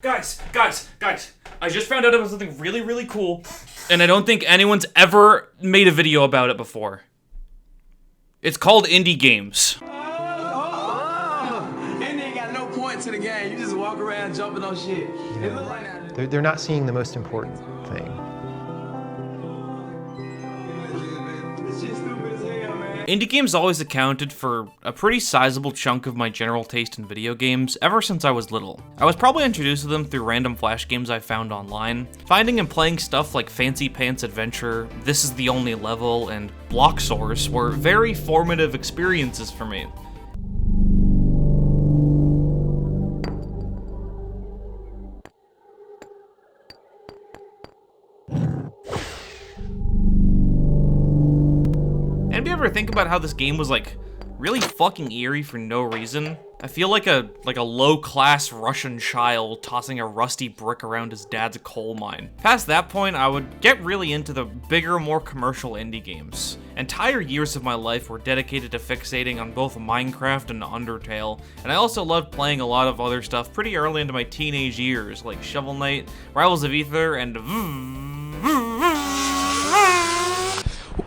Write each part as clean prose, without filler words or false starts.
Guys, I just found out about something really, really cool, and I don't think anyone's ever made a video about it before. It's called indie games. And they ain't got no point to the game. You just walk around jumping on shit. It look like that. They're not seeing the most important thing. This shit stupid as hell, man. Indie games always accounted for a pretty sizable chunk of my general taste in video games ever since I was little. I was probably introduced to them through random flash games I found online. Finding and playing stuff like Fancy Pants Adventure, This Is the Only Level, and Block Source were very formative experiences for me. Anybody ever think about how this game was like really fucking eerie for no reason? I feel like a low-class Russian child tossing a rusty brick around his dad's coal mine. Past that point, I would get really into the bigger, more commercial indie games. Entire years of my life were dedicated to fixating on both Minecraft and Undertale, and I also loved playing a lot of other stuff pretty early into my teenage years, like Shovel Knight, Rivals of Aether, and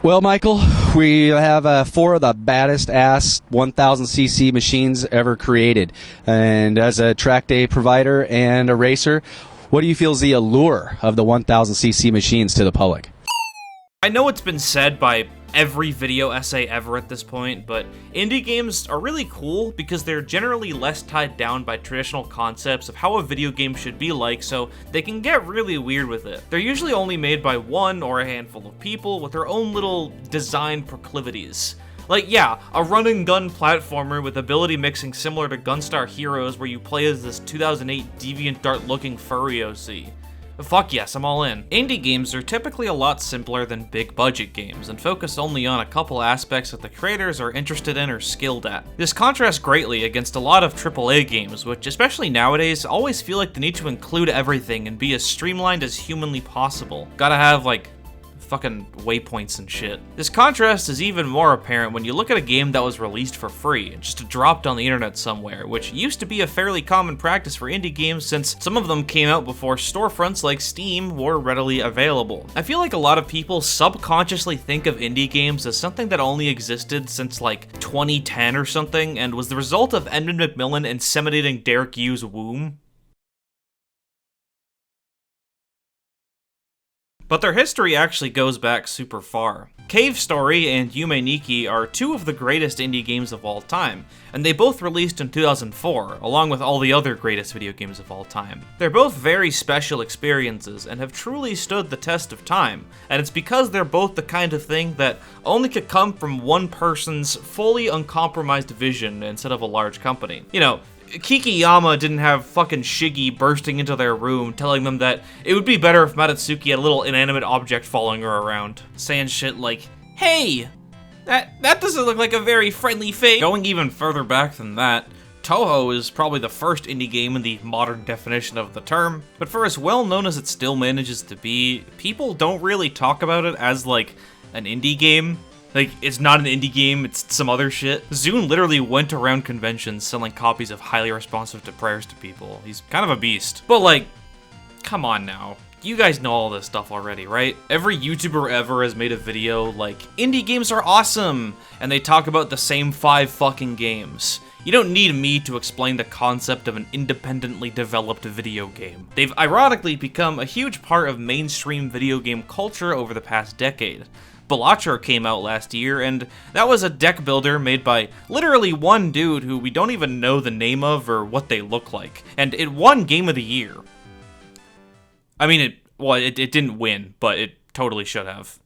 Well, Michael, we have 4 of the baddest ass 1000cc machines ever created. And as a track day provider and a racer, what do you feel is the allure of the 1000cc machines to the public? I know it's been said by every video essay ever at this point, but indie games are really cool because they're generally less tied down by traditional concepts of how a video game should be like, so they can get really weird with it. They're usually only made by one or a handful of people with their own little design proclivities. Like, yeah, a run-and-gun platformer with ability mixing similar to Gunstar Heroes where you play as this 2008 DeviantArt-looking furry OC. Fuck yes, I'm all in. Indie games are typically a lot simpler than big budget games and focus only on a couple aspects that the creators are interested in or skilled at. This contrasts greatly against a lot of AAA games, which especially nowadays always feel like they need to include everything and be as streamlined as humanly possible. Gotta have like fucking waypoints and shit. This contrast is even more apparent when you look at a game that was released for free, just dropped on the internet somewhere, which used to be a fairly common practice for indie games since some of them came out before storefronts like Steam were readily available. I feel like a lot of people subconsciously think of indie games as something that only existed since like 2010 or something and was the result of Edmund McMillan inseminating Derek Yu's womb. But their history actually goes back super far. Cave Story and Yume Nikki are 2 of the greatest indie games of all time, and they both released in 2004, along with all the other greatest video games of all time. They're both very special experiences and have truly stood the test of time, and it's because they're both the kind of thing that only could come from one person's fully uncompromised vision instead of a large company. You know, Kikiyama didn't have fucking Shiggy bursting into their room telling them that it would be better if Matatsuki had a little inanimate object following her around. Saying shit like, hey, that doesn't look like a very friendly face. Going even further back than that, Touhou is probably the first indie game in the modern definition of the term, but for as well known as it still manages to be, people don't really talk about it as like an indie game. Like, it's not an indie game, it's some other shit. Zune literally went around conventions selling copies of Highly Responsive to Prayers to people. He's kind of a beast. But like, come on now. You guys know all this stuff already, right? Every YouTuber ever has made a video like, indie games are awesome! And they talk about the same 5 fucking games. You don't need me to explain the concept of an independently developed video game. They've ironically become a huge part of mainstream video game culture over the past decade. Balatro came out last year, and that was a deck builder made by literally one dude who we don't even know the name of or what they look like. And it won Game of the Year. I mean, it didn't win, but it totally should have.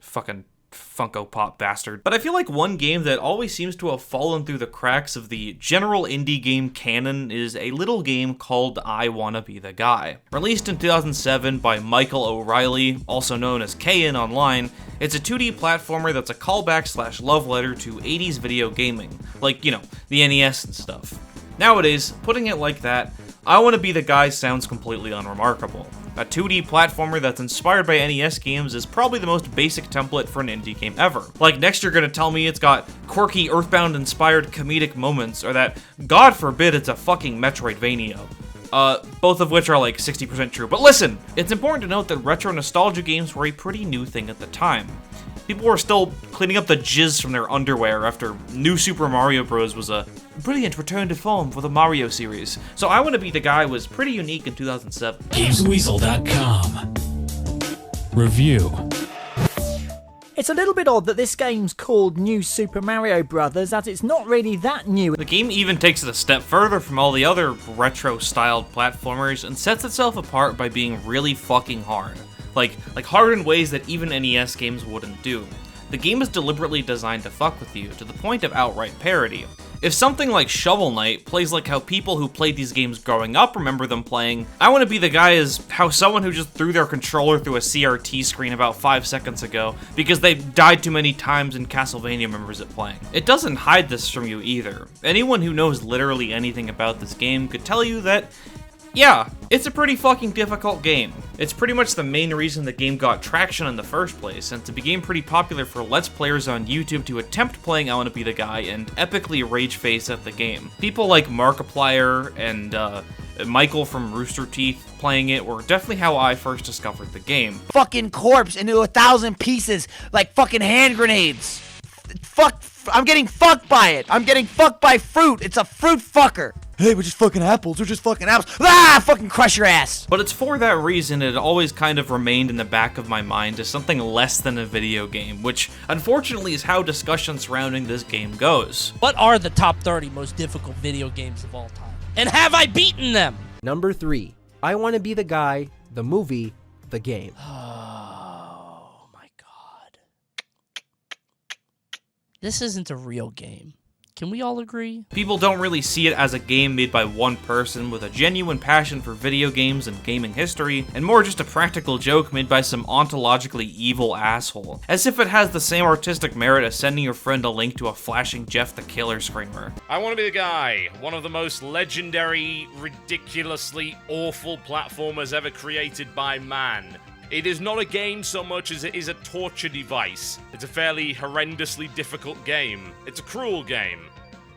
Fucking Funko Pop bastard. But I feel like one game that always seems to have fallen through the cracks of the general indie game canon is a little game called I Wanna Be the Guy. Released in 2007 by Michael O'Reilly, also known as KN Online, it's a 2D platformer that's a callback / love letter to 80s video gaming, like, you know, the NES and stuff. Nowadays, putting it like that, I Wanna Be the Guy sounds completely unremarkable. A 2D platformer that's inspired by NES games is probably the most basic template for an indie game ever. Like, next you're gonna tell me it's got quirky Earthbound-inspired comedic moments, or that, God forbid, it's a fucking Metroidvania. both of which are like 60% true. But listen, it's important to note that retro nostalgia games were a pretty new thing at the time. People were still cleaning up the jizz from their underwear after New Super Mario Bros. Was a brilliant return to form for the Mario series. So I Wanna Be the Guy was pretty unique in 2007. GamesWeasel.com Review. It's a little bit odd that this game's called New Super Mario Bros. As it's not really that new. The game even takes it a step further from all the other retro-styled platformers and sets itself apart by being really fucking hard. Like hard in ways that even NES games wouldn't do. The game is deliberately designed to fuck with you, to the point of outright parody. If something like Shovel Knight plays like how people who played these games growing up remember them playing, I Wanna Be the Guy is how someone who just threw their controller through a CRT screen about 5 seconds ago because they died too many times in Castlevania remembers it playing. It doesn't hide this from you either. Anyone who knows literally anything about this game could tell you that yeah, it's a pretty fucking difficult game. It's pretty much the main reason the game got traction in the first place, and it became pretty popular for Let's Players on YouTube to attempt playing I Wanna Be the Guy and epically rage face at the game. People like Markiplier and Michael from Rooster Teeth playing it were definitely how I first discovered the game. Fucking corpse into 1,000 pieces like fucking hand grenades. Fuck, I'm getting fucked by it. I'm getting fucked by fruit. It's a fruit fucker. Hey, we're just fucking apples. We're just fucking apples. Ah, fucking crush your ass. But it's for that reason it always kind of remained in the back of my mind as something less than a video game, which unfortunately is how discussion surrounding this game goes. What are the top 30 most difficult video games of all time? And have I beaten them? Number 3, I Wanna Be the Guy, the movie, the game. Oh my god. This isn't a real game. Can we all agree? People don't really see it as a game made by one person with a genuine passion for video games and gaming history, and more just a practical joke made by some ontologically evil asshole. As if it has the same artistic merit as sending your friend a link to a flashing Jeff the Killer screamer. I Wanna Be the Guy, one of the most legendary, ridiculously awful platformers ever created by man. It is not a game so much as it is a torture device. It's a fairly horrendously difficult game. It's a cruel game.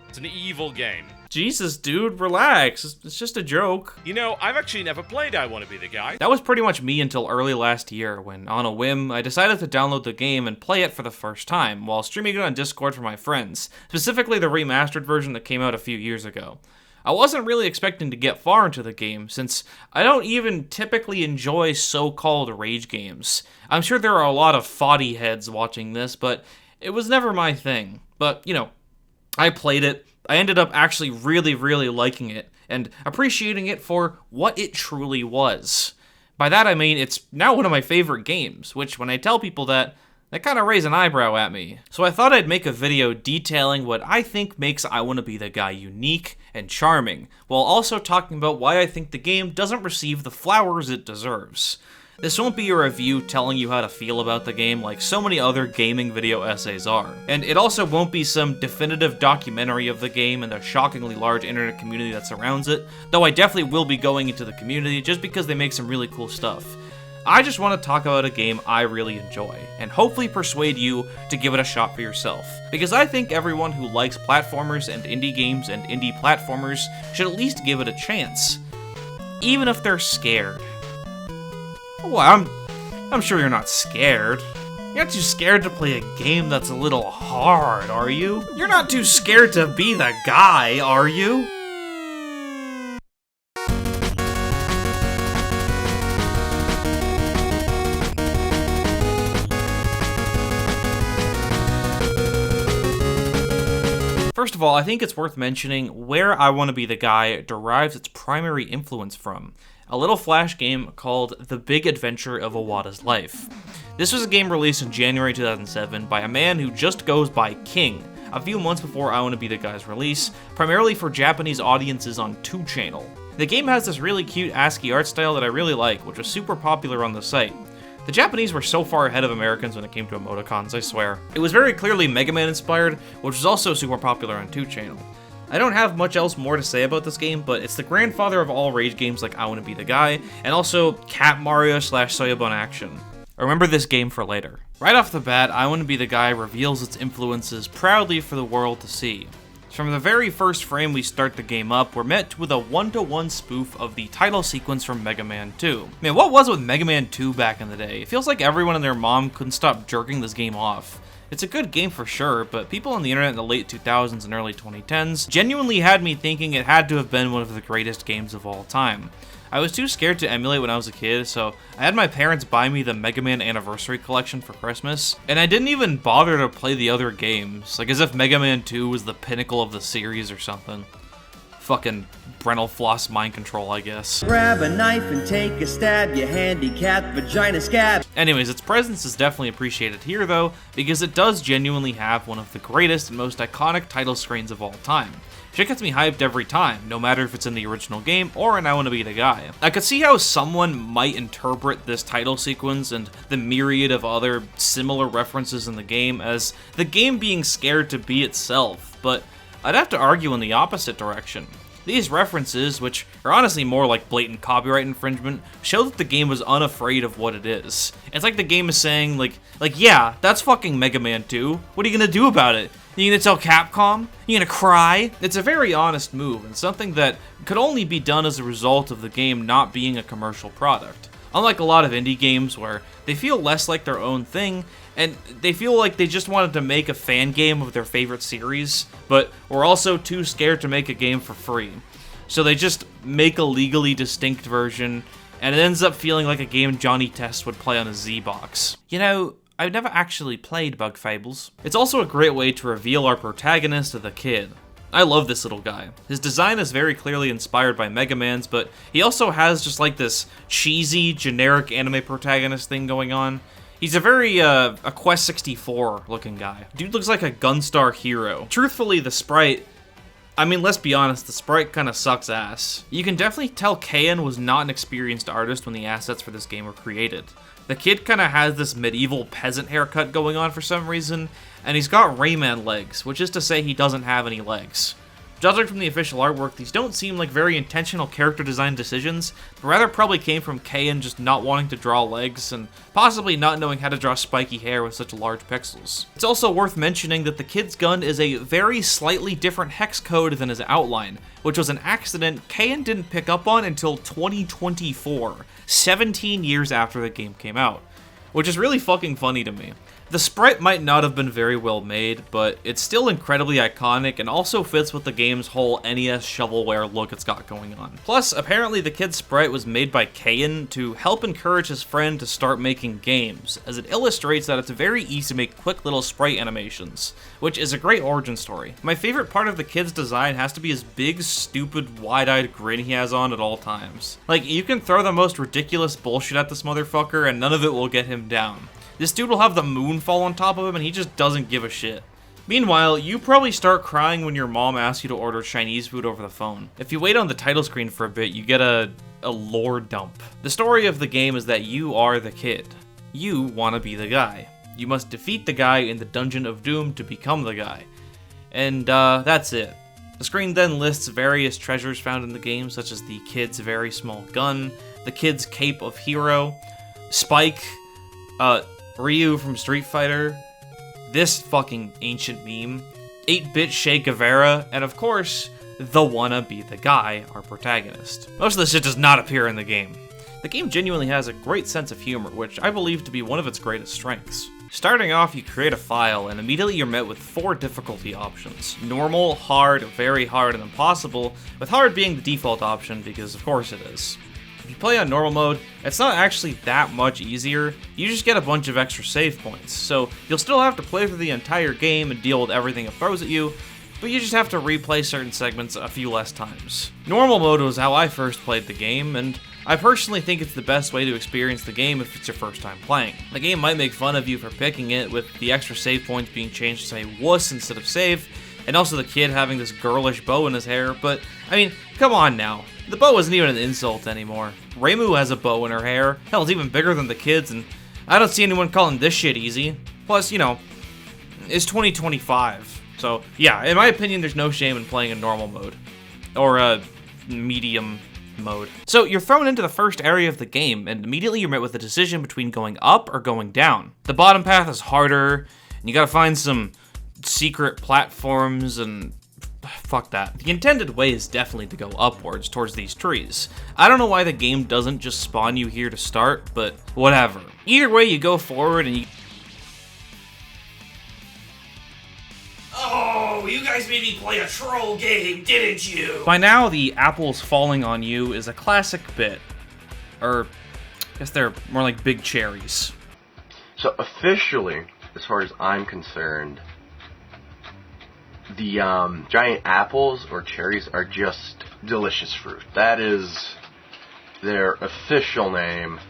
It's an evil game. Jesus, dude, relax. It's just a joke. You know, I've actually never played I Wanna Be the Guy. That was pretty much me until early last year when, on a whim, I decided to download the game and play it for the first time while streaming it on Discord for my friends, specifically the remastered version that came out a few years ago. I wasn't really expecting to get far into the game, since I don't even typically enjoy so-called rage games. I'm sure there are a lot of foddy heads watching this, but it was never my thing. But, you know, I played it, I ended up actually really, really liking it, and appreciating it for what it truly was. By that I mean it's now one of my favorite games, which when I tell people that, they kind of raise an eyebrow at me. So I thought I'd make a video detailing what I think makes I Wanna Be the Guy unique and charming, while also talking about why I think the game doesn't receive the flowers it deserves. This won't be a review telling you how to feel about the game like so many other gaming video essays are. And it also won't be some definitive documentary of the game and the shockingly large internet community that surrounds it, though I definitely will be going into the community just because they make some really cool stuff. I just want to talk about a game I really enjoy, and hopefully persuade you to give it a shot for yourself. Because I think everyone who likes platformers and indie games and indie platformers should at least give it a chance. Even if they're scared. Well, I'm sure you're not scared. You're not too scared to play a game that's a little hard, are you? You're not too scared to be the guy, are you? First of all, I think it's worth mentioning where I Wanna Be the Guy derives its primary influence from. A little flash game called The Big Adventure of Iwata's Life. This was a game released in January 2007 by a man who just goes by King, a few months before I Wanna Be the Guy's release, primarily for Japanese audiences on Touhou. The game has this really cute ASCII art style that I really like, which was super popular on the site. The Japanese were so far ahead of Americans when it came to emoticons, I swear. It was very clearly Mega Man inspired, which was also super popular on Touhou. I don't have much else more to say about this game, but it's the grandfather of all rage games like I Wanna Be the Guy, and also Cat Mario / Soyabun Action. Remember this game for later. Right off the bat, I Wanna Be the Guy reveals its influences proudly for the world to see. From the very first frame we start the game up, we're met with a one-to-one spoof of the title sequence from Mega Man 2. Man, what was it with Mega Man 2 back in the day? It feels like everyone and their mom couldn't stop jerking this game off. It's a good game for sure, but people on the internet in the late 2000s and early 2010s genuinely had me thinking it had to have been one of the greatest games of all time. I was too scared to emulate when I was a kid, so I had my parents buy me the Mega Man Anniversary Collection for Christmas, and I didn't even bother to play the other games, like as if Mega Man 2 was the pinnacle of the series or something. Fucking Brental Floss mind control, I guess. Grab a knife and take a stab, you handicapped vagina scab. Anyways, its presence is definitely appreciated here though, because it does genuinely have one of the greatest and most iconic title screens of all time. Shit gets me hyped every time, no matter if it's in the original game or in I Wanna Be the Guy. I could see how someone might interpret this title sequence and the myriad of other similar references in the game as the game being scared to be itself, but I'd have to argue in the opposite direction. These references, which are honestly more like blatant copyright infringement, show that the game was unafraid of what it is. It's like the game is saying, like, yeah, that's fucking Mega Man 2. What are you gonna do about it? You gonna tell Capcom? You gonna cry? It's a very honest move, and something that could only be done as a result of the game not being a commercial product. Unlike a lot of indie games where they feel less like their own thing, and they feel like they just wanted to make a fan game of their favorite series, but were also too scared to make a game for free. So they just make a legally distinct version, and it ends up feeling like a game Johnny Test would play on a Z-Box. You know, I've never actually played Bug Fables. It's also a great way to reveal our protagonist, the kid. I love this little guy. His design is very clearly inspired by Mega Man's, but he also has just like this cheesy, generic anime protagonist thing going on. He's a very, a Quest 64 looking guy. Dude looks like a Gunstar hero. Truthfully, the sprite, I mean, let's be honest, the sprite kinda sucks ass. You can definitely tell Kayan was not an experienced artist when the assets for this game were created. The kid kinda has this medieval peasant haircut going on for some reason, and he's got Rayman legs, which is to say he doesn't have any legs. Judging from the official artwork, these don't seem like very intentional character design decisions, but rather probably came from Kayan just not wanting to draw legs, and possibly not knowing how to draw spiky hair with such large pixels. It's also worth mentioning that the kid's gun is a very slightly different hex code than his outline, which was an accident Kayan didn't pick up on until 2024, 17 years after the game came out, which is really fucking funny to me. The sprite might not have been very well made, but it's still incredibly iconic and also fits with the game's whole NES shovelware look it's got going on. Plus, apparently the kid's sprite was made by Kayan to help encourage his friend to start making games, as it illustrates that it's very easy to make quick little sprite animations, which is a great origin story. My favorite part of the kid's design has to be his big, stupid, wide-eyed grin he has on at all times. Like, you can throw the most ridiculous bullshit at this motherfucker and none of it will get him down. This dude will have the moon fall on top of him and he just doesn't give a shit. Meanwhile, you probably start crying when your mom asks you to order Chinese food over the phone. If you wait on the title screen for a bit, you get a lore dump. The story of the game is that you are the kid. You want to be the guy. You must defeat the guy in the Dungeon of Doom to become the guy. And that's it. The screen then lists various treasures found in the game, such as the kid's very small gun, the kid's cape of hero, Spike, Ryu from Street Fighter, this fucking ancient meme, 8-bit Che Guevara, and of course, the Wanna Be the Guy, our protagonist. Most of this shit does not appear in the game. The game genuinely has a great sense of humor, which I believe to be one of its greatest strengths. Starting off, you create a file, and immediately you're met with 4 difficulty options. Normal, hard, very hard, and impossible, with hard being the default option, because of course it is. If you play on normal mode, it's not actually that much easier, you just get a bunch of extra save points, so you'll still have to play through the entire game and deal with everything it throws at you, but you just have to replay certain segments a few less times. Normal mode was how I first played the game, and I personally think it's the best way to experience the game if it's your first time playing. The game might make fun of you for picking it, with the extra save points being changed to say wuss instead of save, and also the kid having this girlish bow in his hair, but, I mean, come on now. The bow isn't even an insult anymore. Reimu has a bow in her hair. Hell, it's even bigger than the kid's, and I don't see anyone calling this shit easy. Plus, you know, it's 2025. So, yeah, in my opinion, there's no shame in playing in normal mode. Or, medium mode. So, you're thrown into the first area of the game, and immediately you're met with a decision between going up or going down. The bottom path is harder, and you gotta find some secret platforms and fuck that. The intended way is definitely to go upwards towards these trees. I don't know why the game doesn't just spawn you here to start, but whatever. Either way, you go forward and you... Oh, you guys made me play a troll game, didn't you? By now, the apples falling on you is a classic bit. Or, I guess they're more like big cherries. So officially, as far as I'm concerned, the giant apples or cherries are just delicious fruit. That is their official name.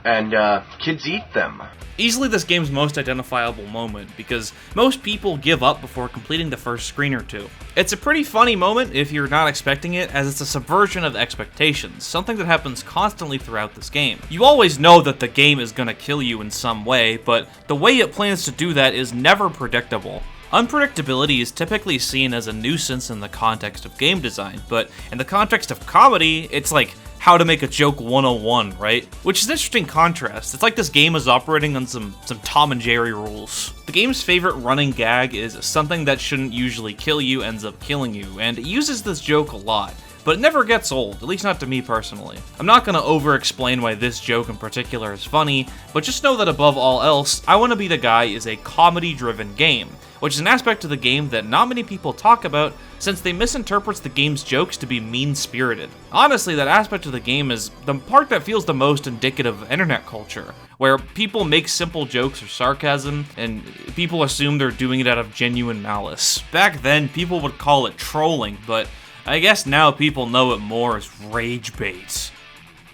And kids eat them. Easily this game's most identifiable moment, because most people give up before completing the first screen or two. It's a pretty funny moment if you're not expecting it, as it's a subversion of expectations, something that happens constantly throughout this game. You always know that the game is gonna kill you in some way, but the way it plans to do that is never predictable. Unpredictability is typically seen as a nuisance in the context of game design, but in the context of comedy, it's like how to make a joke 101, right? Which is an interesting contrast. It's like this game is operating on some Tom and Jerry rules. The game's favorite running gag is something that shouldn't usually kill you ends up killing you, and it uses this joke a lot. But it never gets old, at least not to me personally. I'm not gonna over-explain why this joke in particular is funny, but just know that above all else, I Wanna Be the Guy is a comedy-driven game, which is an aspect of the game that not many people talk about since they misinterprets the game's jokes to be mean-spirited. Honestly, that aspect of the game is the part that feels the most indicative of internet culture, where people make simple jokes or sarcasm, and people assume they're doing it out of genuine malice. Back then, people would call it trolling, but I guess now people know it more as rage bait.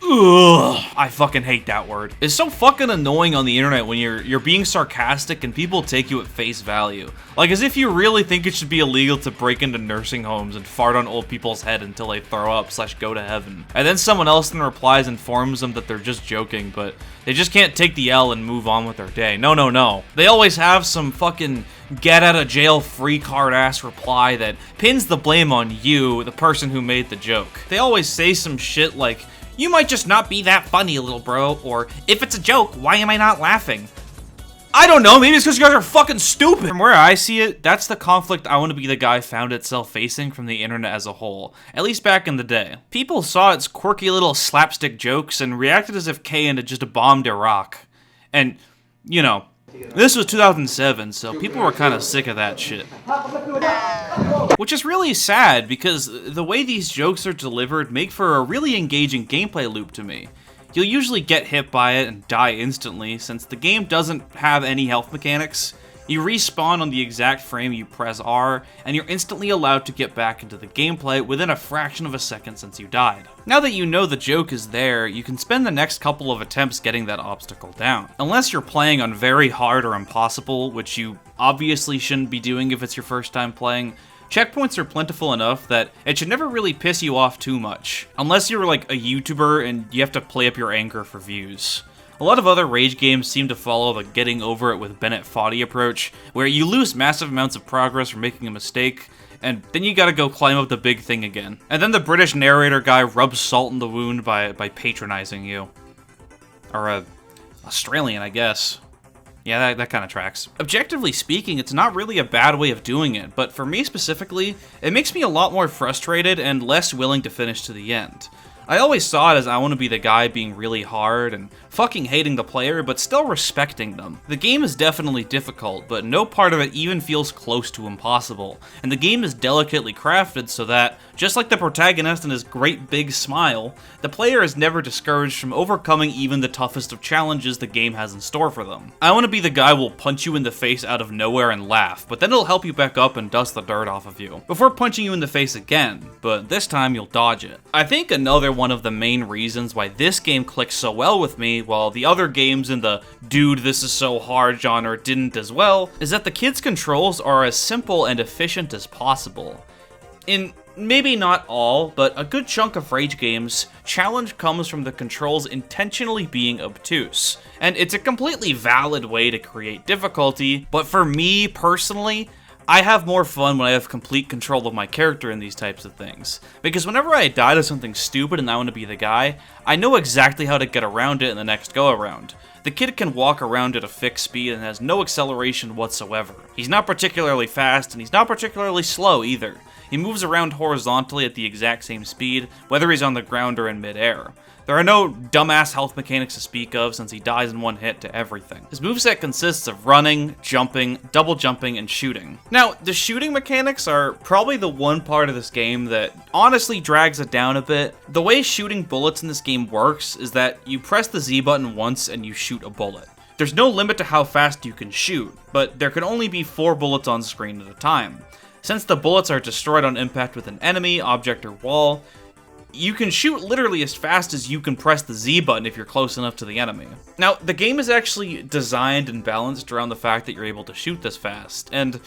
Ugh, I fucking hate that word. It's so fucking annoying on the internet when you're being sarcastic and people take you at face value. Like as if you really think it should be illegal to break into nursing homes and fart on old people's head until they throw up / go to heaven. And then someone else in replies informs them that they're just joking, but they just can't take the L and move on with their day. No. They always have some fucking get out of jail free card ass reply that pins the blame on you, the person who made the joke. They always say some shit like, "You might just not be that funny, little bro," or "If it's a joke, why am I not laughing?" I don't know, maybe it's because you guys are fucking stupid! From where I see it, that's the conflict I Wanna Be the Guy found itself facing from the internet as a whole, at least back in the day. People saw its quirky little slapstick jokes and reacted as if Kayan had just bombed Iraq. And, you know, this was 2007, so people were kind of sick of that shit. Which is really sad, because the way these jokes are delivered make for a really engaging gameplay loop to me. You'll usually get hit by it and die instantly, since the game doesn't have any health mechanics. You respawn on the exact frame you press R, and you're instantly allowed to get back into the gameplay within a fraction of a second since you died. Now that you know the joke is there, you can spend the next couple of attempts getting that obstacle down. Unless you're playing on very hard or impossible, which you obviously shouldn't be doing if it's your first time playing, checkpoints are plentiful enough that it should never really piss you off too much. Unless you're like a YouTuber and you have to play up your anger for views. A lot of other rage games seem to follow the getting over it with Bennett Foddy approach, where you lose massive amounts of progress for making a mistake, and then you gotta go climb up the big thing again. And then the British narrator guy rubs salt in the wound by patronizing you. Or Australian, I guess. Yeah, that kind of tracks. Objectively speaking, it's not really a bad way of doing it, but for me specifically, it makes me a lot more frustrated and less willing to finish to the end. I always saw it as I Wanna Be the Guy being really hard and fucking hating the player, but still respecting them. The game is definitely difficult, but no part of it even feels close to impossible, and the game is delicately crafted so that, just like the protagonist and his great big smile, the player is never discouraged from overcoming even the toughest of challenges the game has in store for them. I Wanna Be the Guy will punch you in the face out of nowhere and laugh, but then it'll help you back up and dust the dirt off of you, before punching you in the face again, but this time you'll dodge it. I think another one of the main reasons why this game clicks so well with me, while the other games in the "dude, this is so hard" genre didn't as well, is that the kids' controls are as simple and efficient as possible. In maybe not all, but a good chunk of rage games, challenge comes from the controls intentionally being obtuse. And it's a completely valid way to create difficulty, but for me personally, I have more fun when I have complete control of my character in these types of things. Because whenever I die to something stupid and I want to be the guy, I know exactly how to get around it in the next go-around. The kid can walk around at a fixed speed and has no acceleration whatsoever. He's not particularly fast, and he's not particularly slow either. He moves around horizontally at the exact same speed, whether he's on the ground or in midair. There are no dumbass health mechanics to speak of, since he dies in one hit to everything. His moveset consists of running, jumping, double jumping, and shooting. Now, the shooting mechanics are probably the one part of this game that honestly drags it down a bit. The way shooting bullets in this game works is that you press the Z button once and you shoot a bullet. There's no limit to how fast you can shoot, but there can only be 4 bullets on screen at a time. Since the bullets are destroyed on impact with an enemy, object, or wall, you can shoot literally as fast as you can press the Z button if you're close enough to the enemy. Now, the game is actually designed and balanced around the fact that you're able to shoot this fast, and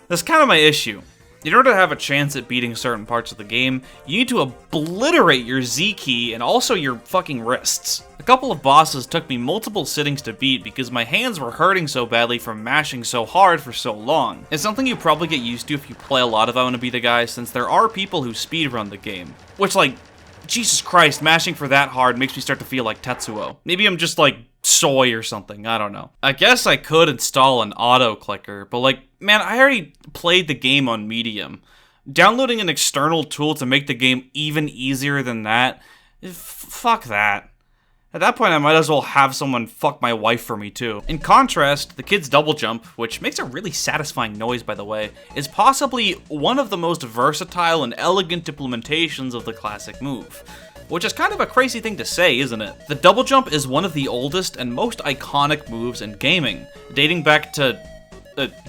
that's kind of my issue. In order to have a chance at beating certain parts of the game, you need to obliterate your Z key and also your fucking wrists. A couple of bosses took me multiple sittings to beat because my hands were hurting so badly from mashing so hard for so long. It's something you probably get used to if you play a lot of I Wanna Be the Guy, since there are people who speedrun the game. Which, like, Jesus Christ, mashing for that hard makes me start to feel like Tetsuo. Maybe I'm just like soy or something, I don't know. I guess I could install an auto clicker, but like, man, I already played the game on medium. Downloading an external tool to make the game even easier than that, fuck that. At that point, I might as well have someone fuck my wife for me too. In contrast, the kid's double jump, which makes a really satisfying noise by the way, is possibly one of the most versatile and elegant implementations of the classic move. Which is kind of a crazy thing to say, isn't it? The double jump is one of the oldest and most iconic moves in gaming, dating back to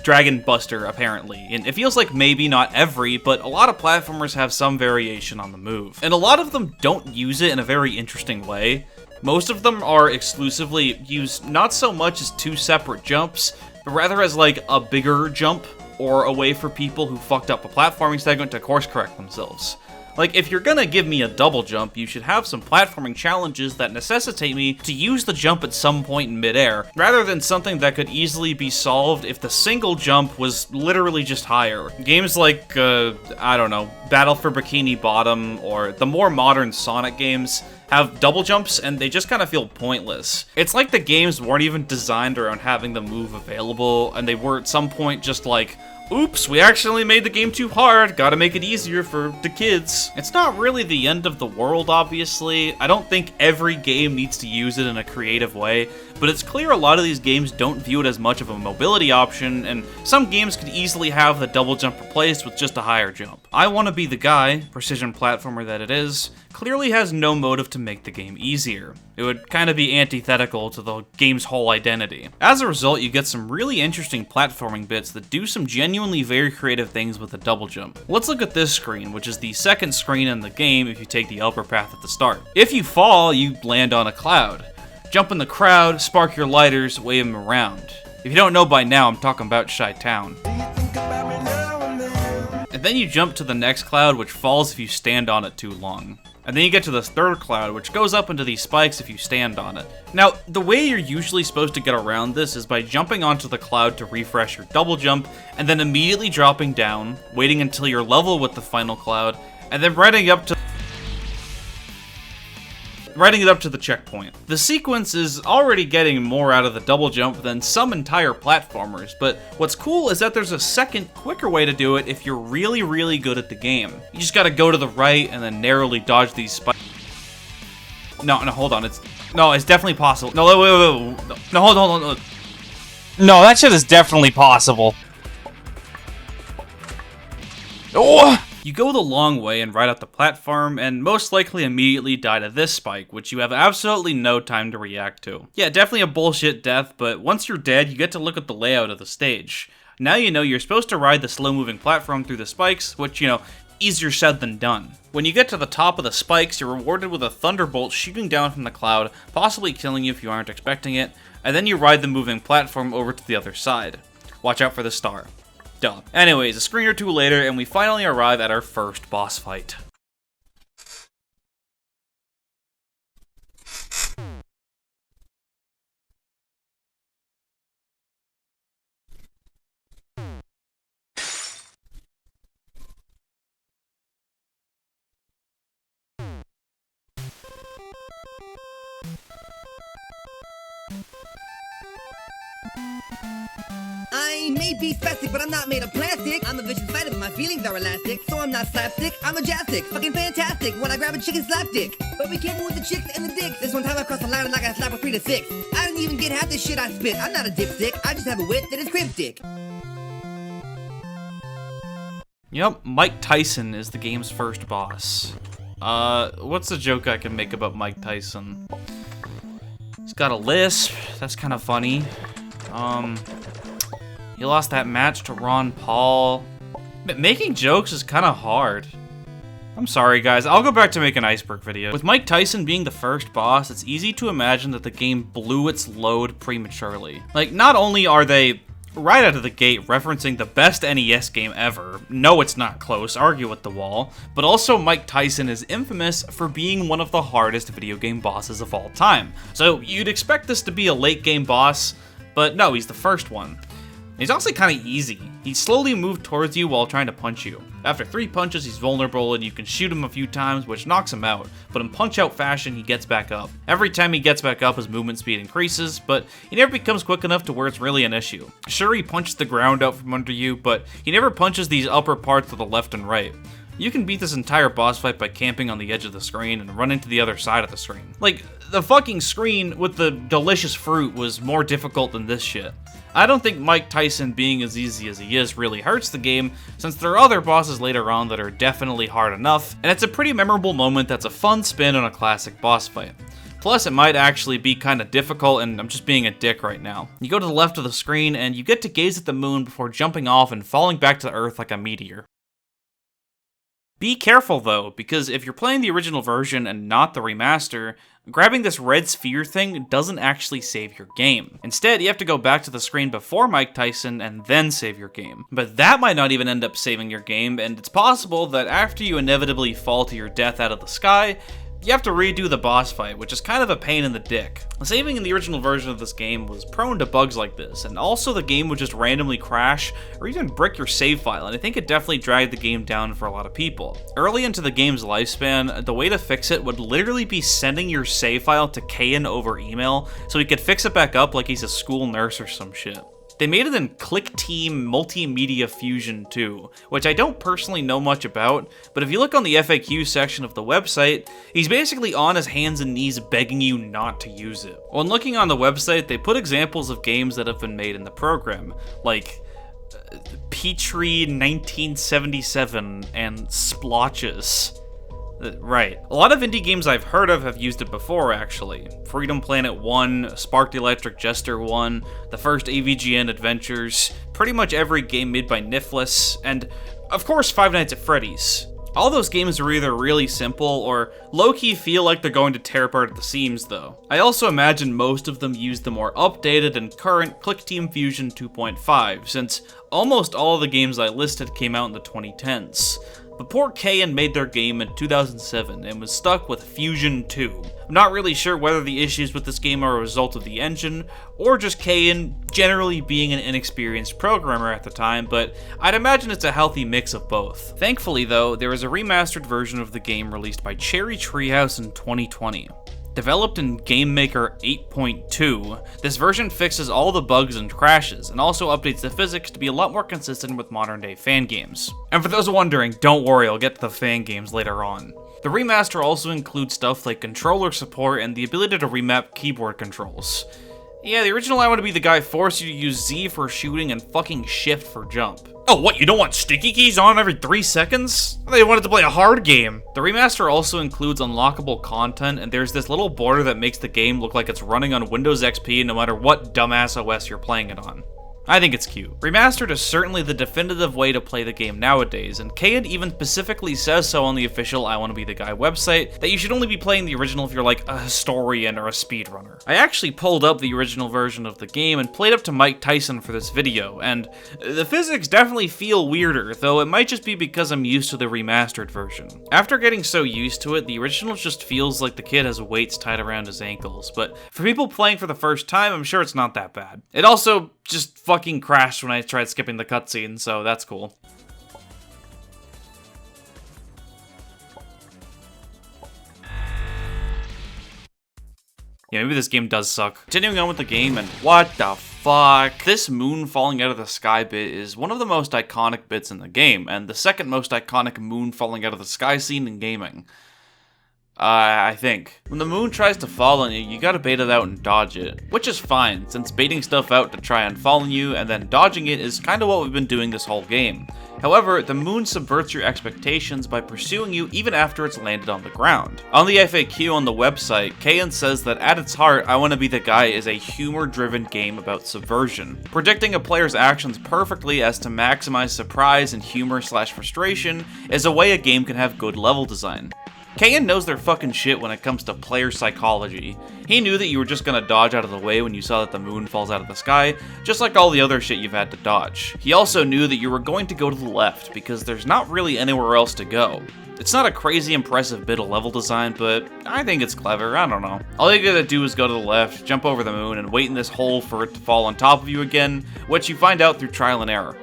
Dragon Buster, apparently. And it feels like maybe not every, but a lot of platformers have some variation on the move. And a lot of them don't use it in a very interesting way. Most of them are exclusively used not so much as 2 separate jumps, but rather as like a bigger jump, or a way for people who fucked up a platforming segment to course correct themselves. Like, if you're gonna give me a double jump, you should have some platforming challenges that necessitate me to use the jump at some point in midair, rather than something that could easily be solved if the single jump was literally just higher. Games like, I don't know, Battle for Bikini Bottom, or the more modern Sonic games, have double jumps, and they just kind of feel pointless. It's like the games weren't even designed around having the move available, and they were at some point just like, oops, we actually made the game too hard, gotta make it easier for the kids. It's not really the end of the world, obviously. I don't think every game needs to use it in a creative way, but it's clear a lot of these games don't view it as much of a mobility option, and some games could easily have the double jump replaced with just a higher jump. I Wanna Be the Guy, precision platformer that it is, clearly has no motive to make the game easier. It would kind of be antithetical to the game's whole identity. As a result, you get some really interesting platforming bits that do some genuinely very creative things with the double jump. Let's look at this screen, which is the second screen in the game if you take the upper path at the start. If you fall, you land on a cloud. Jump in the crowd, spark your lighters, wave them around. If you don't know by now, I'm talking about Chi-Town. And then you jump to the next cloud, which falls if you stand on it too long. And then you get to the third cloud, which goes up into these spikes if you stand on it. Now, the way you're usually supposed to get around this is by jumping onto the cloud to refresh your double jump, and then immediately dropping down, waiting until you're level with the final cloud, and then riding it up to the checkpoint. The sequence is already getting more out of the double jump than some entire platformers, but what's cool is that there's a second, quicker way to do it if you're really, really good at the game. You just gotta go to the right and then narrowly dodge these spikes. No, hold on, it's definitely possible. No, wait. No, hold on. No, that shit is definitely possible. Oh! You go the long way and ride up the platform, and most likely immediately die to this spike, which you have absolutely no time to react to. Yeah, definitely a bullshit death, but once you're dead, you get to look at the layout of the stage. Now you know you're supposed to ride the slow-moving platform through the spikes, which, easier said than done. When you get to the top of the spikes, you're rewarded with a thunderbolt shooting down from the cloud, possibly killing you if you aren't expecting it, and then you ride the moving platform over to the other side. Watch out for the star. Duh. Anyways, a screen or two later, and we finally arrive at our first boss fight. I may be spastic, but I'm not made of plastic. I'm a vicious fighter, but my feelings are elastic. So I'm not slapstick, I'm majestic. Fucking fantastic when I grab a chicken slap dick. But be careful with the chicks and the dicks. This one time I crossed the line and I got slapped with 3 to 6. I didn't even get half the shit I spit. I'm not a dipstick, I just have a wit that is cryptic. Yep, Mike Tyson is the game's first boss. What's the joke I can make about Mike Tyson? He's got a lisp, that's kind of funny. He lost that match to Ron Paul. Making jokes is kind of hard. I'm sorry guys, I'll go back to making Iceberg video. With Mike Tyson being the first boss, it's easy to imagine that the game blew its load prematurely. Like, not only are they right out of the gate referencing the best NES game ever, no it's not close, argue with the wall, but also Mike Tyson is infamous for being one of the hardest video game bosses of all time. So you'd expect this to be a late game boss, but no, he's the first one. He's also kind of easy. He slowly moves towards you while trying to punch you. After 3 punches, he's vulnerable and you can shoot him a few times, which knocks him out, but in punch-out fashion, he gets back up. Every time he gets back up, his movement speed increases, but he never becomes quick enough to where it's really an issue. Sure, he punches the ground out from under you, but he never punches these upper parts to the left and right. You can beat this entire boss fight by camping on the edge of the screen and running to the other side of the screen. Like, the fucking screen with the delicious fruit was more difficult than this shit. I don't think Mike Tyson being as easy as he is really hurts the game, since there are other bosses later on that are definitely hard enough, and it's a pretty memorable moment that's a fun spin on a classic boss fight. Plus, it might actually be kinda difficult, and I'm just being a dick right now. You go to the left of the screen, and you get to gaze at the moon before jumping off and falling back to Earth like a meteor. Be careful though, because if you're playing the original version and not the remaster, grabbing this red sphere thing doesn't actually save your game. Instead, you have to go back to the screen before Mike Tyson and then save your game. But that might not even end up saving your game, and it's possible that after you inevitably fall to your death out of the sky, you have to redo the boss fight, which is kind of a pain in the dick. Saving in the original version of this game was prone to bugs like this, and also the game would just randomly crash or even brick your save file, and I think it definitely dragged the game down for a lot of people. Early into the game's lifespan, the way to fix it would literally be sending your save file to Kayan over email so he could fix it back up like he's a school nurse or some shit. They made it in Click Team Multimedia Fusion 2, which I don't personally know much about, but if you look on the FAQ section of the website, he's basically on his hands and knees begging you not to use it. When looking on the website, they put examples of games that have been made in the program, like Petrie 1977 and Splotches. Right. A lot of indie games I've heard of have used it before, actually. Freedom Planet 1, Spark the Electric Jester 1, the first AVGN Adventures, pretty much every game made by Nifless, and of course Five Nights at Freddy's. All those games are either really simple or low-key feel like they're going to tear apart at the seams though. I also imagine most of them use the more updated and current Click Team Fusion 2.5, since almost all of the games I listed came out in the 2010s. But poor Kayan made their game in 2007 and was stuck with Fusion 2. I'm not really sure whether the issues with this game are a result of the engine, or just Kayan generally being an inexperienced programmer at the time, but I'd imagine it's a healthy mix of both. Thankfully though, there is a remastered version of the game released by Cherry Treehouse in 2020. Developed in GameMaker 8.2, this version fixes all the bugs and crashes, and also updates the physics to be a lot more consistent with modern-day fan games. And for those wondering, don't worry, I'll get to the fan games later on. The remaster also includes stuff like controller support and the ability to remap keyboard controls. Yeah, the original I Want to Be the Guy forced you to use Z for shooting and fucking shift for jump. Oh, what, you don't want sticky keys on every 3 seconds? I thought you wanted to play a hard game. The remaster also includes unlockable content, and there's this little border that makes the game look like it's running on Windows XP no matter what dumbass OS you're playing it on. I think it's cute. Remastered is certainly the definitive way to play the game nowadays, and Kayan even specifically says so on the official I Want to Be the Guy website, that you should only be playing the original if you're like a historian or a speedrunner. I actually pulled up the original version of the game and played up to Mike Tyson for this video, and the physics definitely feel weirder, though it might just be because I'm used to the remastered version. After getting so used to it, the original just feels like the kid has weights tied around his ankles, but for people playing for the first time, I'm sure it's not that bad. It also just fucking crashed when I tried skipping the cutscene, so that's cool. Yeah, maybe this game does suck. Continuing on with the game, and what the fuck? fuck. This moon falling out of the sky bit is one of the most iconic bits in the game, and the second most iconic moon falling out of the sky scene in gaming. I think. When the moon tries to fall on you, you gotta bait it out and dodge it. Which is fine, since baiting stuff out to try and fall on you and then dodging it is kinda what we've been doing this whole game. However, the moon subverts your expectations by pursuing you even after it's landed on the ground. On the FAQ on the website, Kayan says that at its heart, I Wanna Be the Guy is a humor-driven game about subversion, predicting a player's actions perfectly as to maximize surprise and humor/frustration is a way a game can have good level design. Kayan knows their fucking shit when it comes to player psychology. He knew that you were just gonna dodge out of the way when you saw that the moon falls out of the sky, just like all the other shit you've had to dodge. He also knew that you were going to go to the left, because there's not really anywhere else to go. It's not a crazy impressive bit of level design, but I think it's clever, I don't know. All you gotta do is go to the left, jump over the moon, and wait in this hole for it to fall on top of you again, which you find out through trial and error.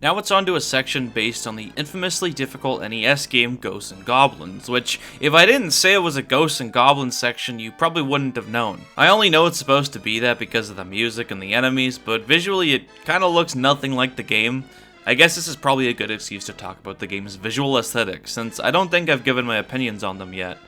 Now it's on to a section based on the infamously difficult NES game Ghosts and Goblins, which, if I didn't say it was a Ghosts and Goblins section, you probably wouldn't have known. I only know it's supposed to be that because of the music and the enemies, but visually it kinda looks nothing like the game. I guess this is probably a good excuse to talk about the game's visual aesthetic, since I don't think I've given my opinions on them yet.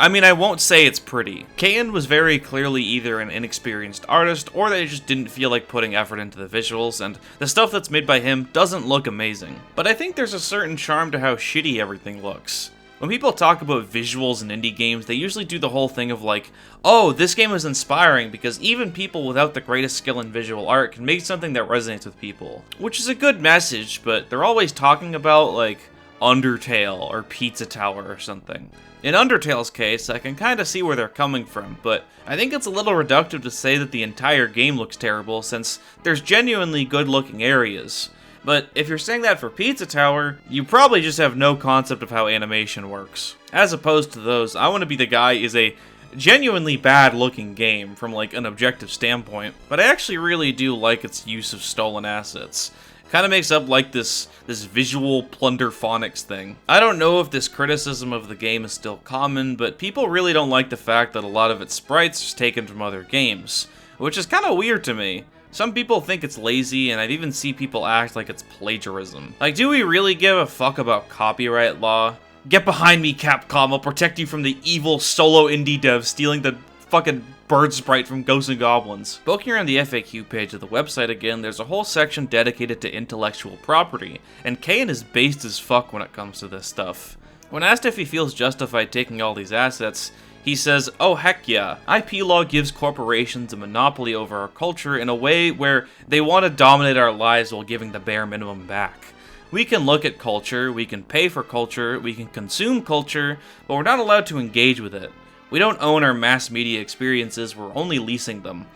I mean, I won't say it's pretty. Kayan was very clearly either an inexperienced artist, or they just didn't feel like putting effort into the visuals, and the stuff that's made by him doesn't look amazing. But I think there's a certain charm to how shitty everything looks. When people talk about visuals in indie games, they usually do the whole thing of like, oh, this game is inspiring because even people without the greatest skill in visual art can make something that resonates with people. Which is a good message, but they're always talking about, like, Undertale or Pizza Tower or something. In Undertale's case, I can kinda see where they're coming from, but I think it's a little reductive to say that the entire game looks terrible, since there's genuinely good-looking areas. But if you're saying that for Pizza Tower, you probably just have no concept of how animation works. As opposed to those, I Wanna Be the Guy is a genuinely bad-looking game from, like, an objective standpoint, but I actually really do like its use of stolen assets. Kind of makes up like this visual plunderphonics thing. I don't know if this criticism of the game is still common, but people really don't like the fact that a lot of its sprites is taken from other games, which is kind of weird to me. Some people think it's lazy, and I've even seen people act like it's plagiarism. Like, do we really give a fuck about copyright law? Get behind me, Capcom, I'll protect you from the evil solo indie devs stealing the fucking bird sprite from Ghosts and Goblins. Poking around the FAQ page of the website again, there's a whole section dedicated to intellectual property, and Kayan is based as fuck when it comes to this stuff. When asked if he feels justified taking all these assets, he says, oh heck yeah, IP law gives corporations a monopoly over our culture in a way where they want to dominate our lives while giving the bare minimum back. We can look at culture, we can pay for culture, we can consume culture, but we're not allowed to engage with it. We don't own our mass media experiences, we're only leasing them.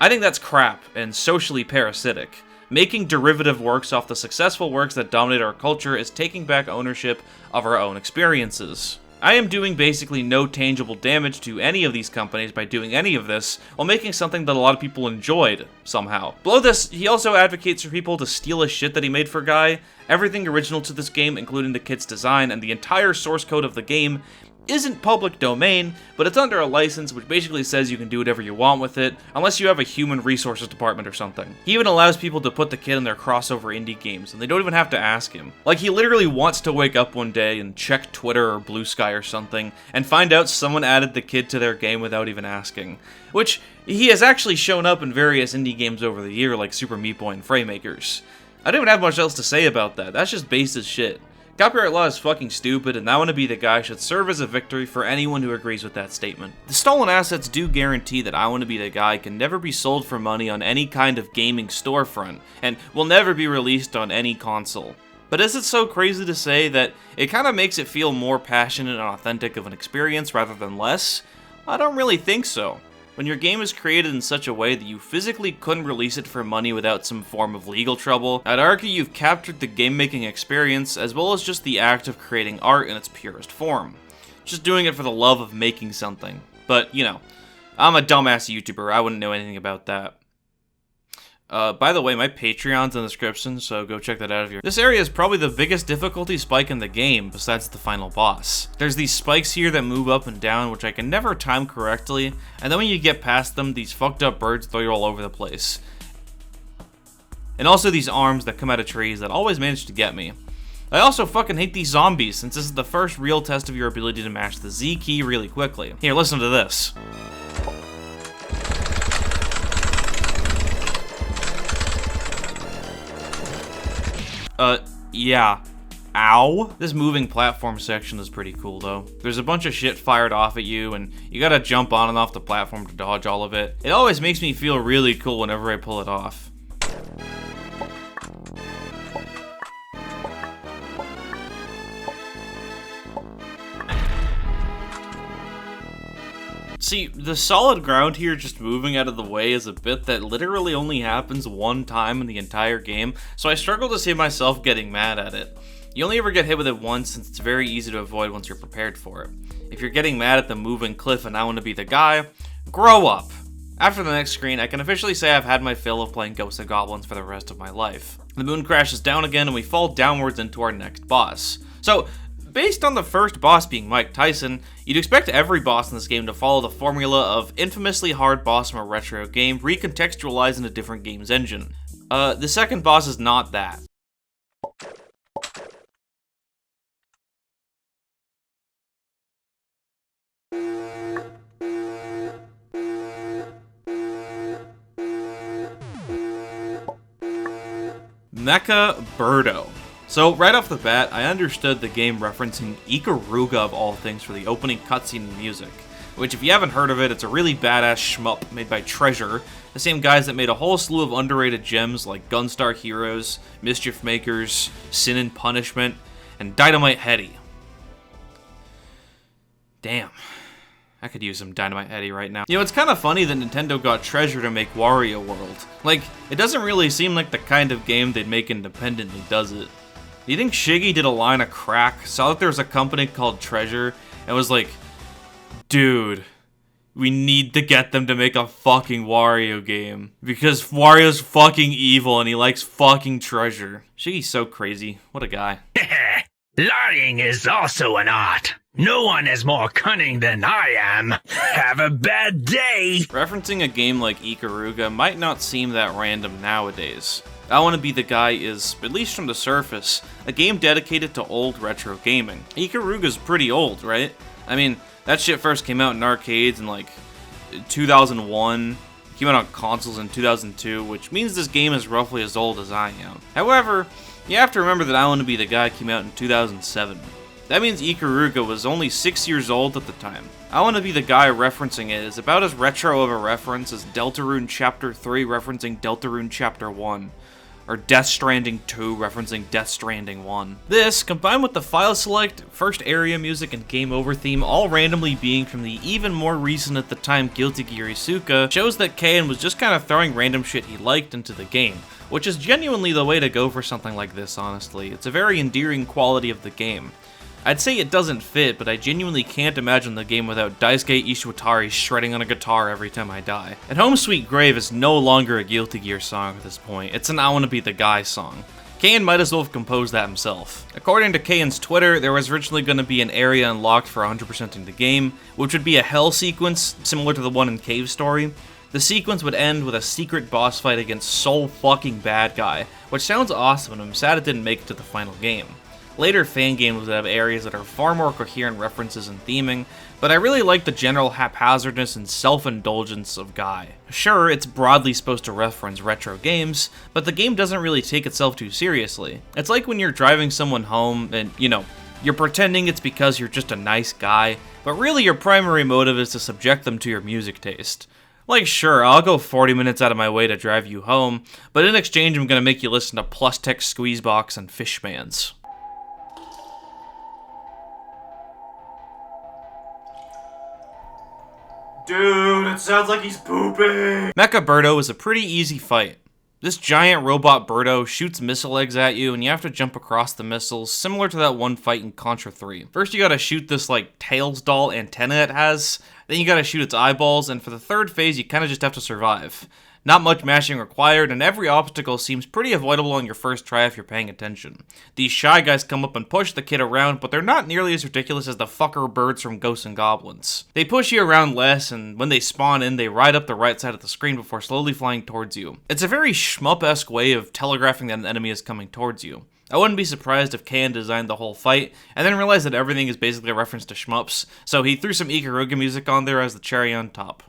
I think that's crap, and socially parasitic. Making derivative works off the successful works that dominate our culture is taking back ownership of our own experiences. I am doing basically no tangible damage to any of these companies by doing any of this, while making something that a lot of people enjoyed, somehow. Below this, he also advocates for people to steal his shit that he made for Guy. Everything original to this game, including the kit's design and the entire source code of the game, isn't public domain, but it's under a license which basically says you can do whatever you want with it, unless you have a human resources department or something. He even allows people to put the kid in their crossover indie games, and they don't even have to ask him. Like, he literally wants to wake up one day and check Twitter or Blue Sky or something, and find out someone added the kid to their game without even asking. Which, he has actually shown up in various indie games over the year, like Super Meat Boy and Fraymakers. I don't even have much else to say about that, that's just based as shit. Copyright law is fucking stupid, and I Wanna Be the Guy should serve as a victory for anyone who agrees with that statement. The stolen assets do guarantee that I Wanna Be the Guy can never be sold for money on any kind of gaming storefront, and will never be released on any console. But is it so crazy to say that it kinda makes it feel more passionate and authentic of an experience rather than less? I don't really think so. When your game is created in such a way that you physically couldn't release it for money without some form of legal trouble, I'd argue you've captured the game-making experience as well as just the act of creating art in its purest form. Just doing it for the love of making something. But, you know, I'm a dumbass YouTuber, I wouldn't know anything about that. By the way, my Patreon's in the description, so go check that out if you're... This area is probably the biggest difficulty spike in the game, besides the final boss. There's these spikes here that move up and down, which I can never time correctly, and then when you get past them, these fucked up birds throw you all over the place. And also these arms that come out of trees that always manage to get me. I also fucking hate these zombies, since this is the first real test of your ability to mash the Z key really quickly. Here, listen to this. Yeah. Ow. This moving platform section is pretty cool, though. There's a bunch of shit fired off at you, and you gotta jump on and off the platform to dodge all of it. It always makes me feel really cool whenever I pull it off. See, the solid ground here just moving out of the way is a bit that literally only happens one time in the entire game, so I struggle to see myself getting mad at it. You only ever get hit with it once since it's very easy to avoid once you're prepared for it. If you're getting mad at the moving cliff and I want to be the guy, grow up! After the next screen, I can officially say I've had my fill of playing Ghosts and Goblins for the rest of my life. The moon crashes down again and we fall downwards into our next boss. So, based on the first boss being Mike Tyson, you'd expect every boss in this game to follow the formula of infamously hard boss from a retro game recontextualized in a different game's engine. The second boss is not that. Mecha Birdo. So, right off the bat, I understood the game referencing Ikaruga of all things for the opening cutscene and music, which if you haven't heard of it, it's a really badass shmup made by Treasure, the same guys that made a whole slew of underrated gems like Gunstar Heroes, Mischief Makers, Sin and Punishment, and Dynamite Heady. Damn. I could use some Dynamite Heady right now. You know, it's kind of funny that Nintendo got Treasure to make Wario World. Like, it doesn't really seem like the kind of game they'd make independently, does it? Do you think Shiggy did a line of crack, saw that there was a company called Treasure, and was like, dude, we need to get them to make a fucking Wario game. Because Wario's fucking evil and he likes fucking Treasure. Shiggy's so crazy. What a guy. Lying is also an art. No one is more cunning than I am. Have a bad day. Referencing a game like Ikaruga might not seem that random nowadays. I Want to Be the Guy is, at least from the surface, a game dedicated to old retro gaming. Ikaruga's pretty old, right? I mean, that shit first came out in arcades in like 2001, came out on consoles in 2002, which means this game is roughly as old as I am. However, you have to remember that I Want to Be the Guy came out in 2007. That means Ikaruga was only 6 years old at the time. I Want to Be the Guy referencing it is about as retro of a reference as Deltarune Chapter 3 referencing Deltarune Chapter 1, or Death Stranding 2 referencing Death Stranding 1. This, combined with the file select, first area music, and game over theme all randomly being from the even more recent at the time Guilty Gear Isuka, shows that Kain was just kind of throwing random shit he liked into the game, which is genuinely the way to go for something like this, honestly. It's a very endearing quality of the game. I'd say it doesn't fit, but I genuinely can't imagine the game without Daisuke Ishiwatari shredding on a guitar every time I die. And Home Sweet Grave is no longer a Guilty Gear song at this point, it's an I Wanna Be the Guy song. Kain might as well have composed that himself. According to Kain's Twitter, there was originally going to be an area unlocked for 100%ing the game, which would be a hell sequence, similar to the one in Cave Story. The sequence would end with a secret boss fight against Soul fucking Bad Guy, which sounds awesome and I'm sad it didn't make it to the final game. Later fan games would have areas that are far more coherent references and theming, but I really like the general haphazardness and self-indulgence of Guy. Sure, it's broadly supposed to reference retro games, but the game doesn't really take itself too seriously. It's like when you're driving someone home and, you know, you're pretending it's because you're just a nice guy, but really your primary motive is to subject them to your music taste. Like, sure, I'll go 40 minutes out of my way to drive you home, but in exchange I'm gonna make you listen to Plus Tech Squeezebox and Fishmans. Dude, it sounds like he's pooping! Mecha Birdo is a pretty easy fight. This giant robot Birdo shoots missile eggs at you, and you have to jump across the missiles, similar to that one fight in Contra 3. First you gotta shoot this, like, Tails doll antenna it has, then you gotta shoot its eyeballs, and for the third phase you kinda just have to survive. Not much mashing required, and every obstacle seems pretty avoidable on your first try if you're paying attention. These shy guys come up and push the kid around, but they're not nearly as ridiculous as the fucker birds from Ghosts and Goblins. They push you around less, and when they spawn in, they ride up the right side of the screen before slowly flying towards you. It's a very shmup-esque way of telegraphing that an enemy is coming towards you. I wouldn't be surprised if Kan designed the whole fight, and then realized that everything is basically a reference to shmups, so he threw some Ikaruga music on there as the cherry on top.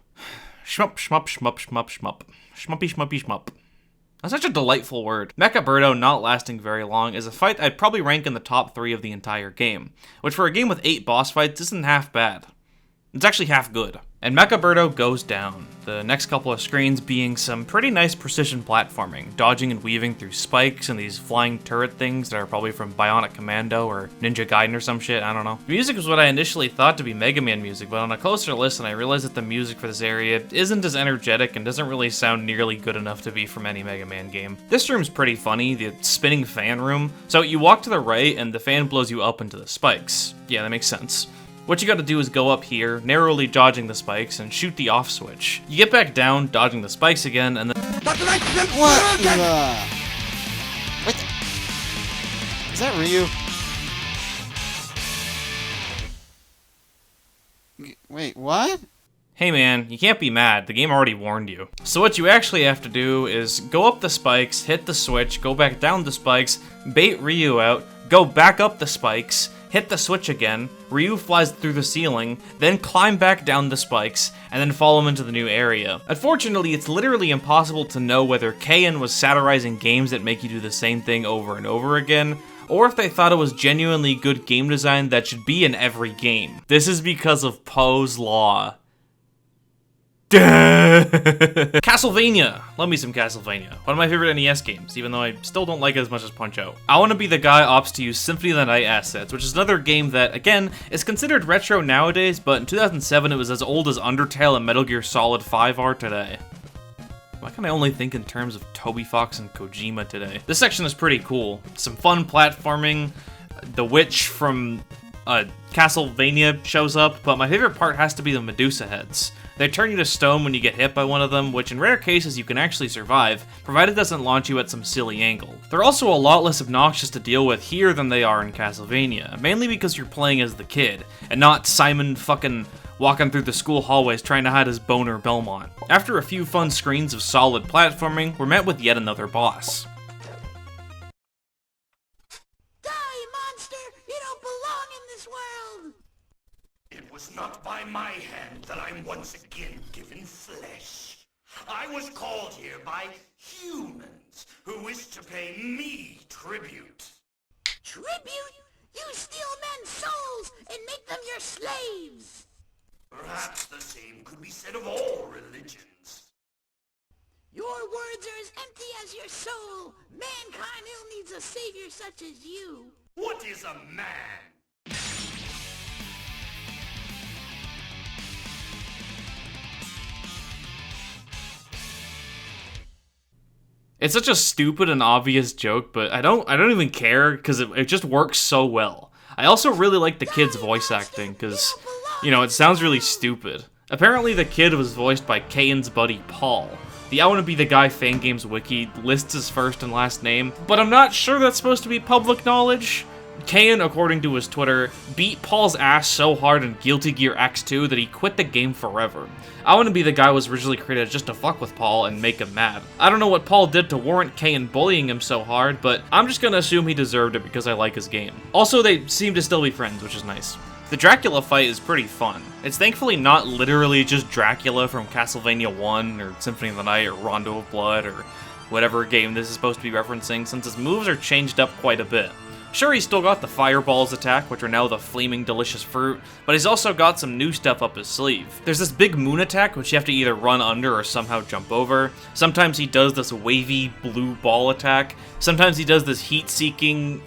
Shmup, shmup, shmup, shmup, shmup. Shmuppy, shmuppy, shmup. That's such a delightful word. Mecha Birdo not lasting very long is a fight I'd probably rank in the top 3 of the entire game, which for a game with 8 boss fights isn't half bad. It's actually half good. And Mecha Birdo goes down, the next couple of screens being some pretty nice precision platforming, dodging and weaving through spikes and these flying turret things that are probably from Bionic Commando or Ninja Gaiden or some shit, I don't know. The music was what I initially thought to be Mega Man music, but on a closer listen I realized that the music for this area isn't as energetic and doesn't really sound nearly good enough to be from any Mega Man game. This room's pretty funny, the spinning fan room. So you walk to the right and the fan blows you up into the spikes. Yeah, that makes sense. What you gotta do is go up here, narrowly dodging the spikes, and shoot the off switch. You get back down, dodging the spikes again, and then... What? Wait, is that Ryu? Wait, what? Hey man, you can't be mad, the game already warned you. So what you actually have to do is go up the spikes, hit the switch, go back down the spikes, bait Ryu out, go back up the spikes, hit the switch again, Ryu flies through the ceiling, then climb back down the spikes, and then follow him into the new area. Unfortunately, it's literally impossible to know whether Kan was satirizing games that make you do the same thing over and over again, or if they thought it was genuinely good game design that should be in every game. This is because of Poe's Law. Castlevania! Love me some Castlevania. One of my favorite NES games, even though I still don't like it as much as Punch-Out. I want to be the guy opts to use Symphony of the Night assets, which is another game that, again, is considered retro nowadays, but in 2007 it was as old as Undertale and Metal Gear Solid 5 are today. Why can I only think in terms of Toby Fox and Kojima today? This section is pretty cool. Some fun platforming. The witch from Castlevania shows up, but my favorite part has to be the Medusa heads. They turn you to stone when you get hit by one of them, which in rare cases you can actually survive, provided it doesn't launch you at some silly angle. They're also a lot less obnoxious to deal with here than they are in Castlevania, mainly because you're playing as the kid, and not Simon fucking walking through the school hallways trying to hide his boner Belmont. After a few fun screens of solid platforming, we're met with yet another boss. Not by my hand that I'm once again given flesh. I was called here by humans who wish to pay me tribute. Tribute? You steal men's souls and make them your slaves! Perhaps the same could be said of all religions. Your words are as empty as your soul. Mankind ill needs a savior such as you. What is a man? It's such a stupid and obvious joke, but I don't even care because it just works so well. I also really like the kid's voice acting because, you know, it sounds really stupid. Apparently the kid was voiced by Kane's buddy Paul. The I Wanna Be the Guy Fangames wiki lists his first and last name, but I'm not sure that's supposed to be public knowledge. Kane, according to his Twitter, beat Paul's ass so hard in Guilty Gear X2 that he quit the game forever. I Wanna Be the Guy was originally created just to fuck with Paul and make him mad. I don't know what Paul did to warrant Kane bullying him so hard, but I'm just gonna assume he deserved it because I like his game. Also, they seem to still be friends, which is nice. The Dracula fight is pretty fun. It's thankfully not literally just Dracula from Castlevania 1 or Symphony of the Night or Rondo of Blood or whatever game this is supposed to be referencing, since his moves are changed up quite a bit. Sure, he's still got the fireballs attack, which are now the flaming delicious fruit, but he's also got some new stuff up his sleeve. There's this big moon attack, which you have to either run under or somehow jump over. Sometimes he does this wavy blue ball attack. Sometimes he does this heat-seeking,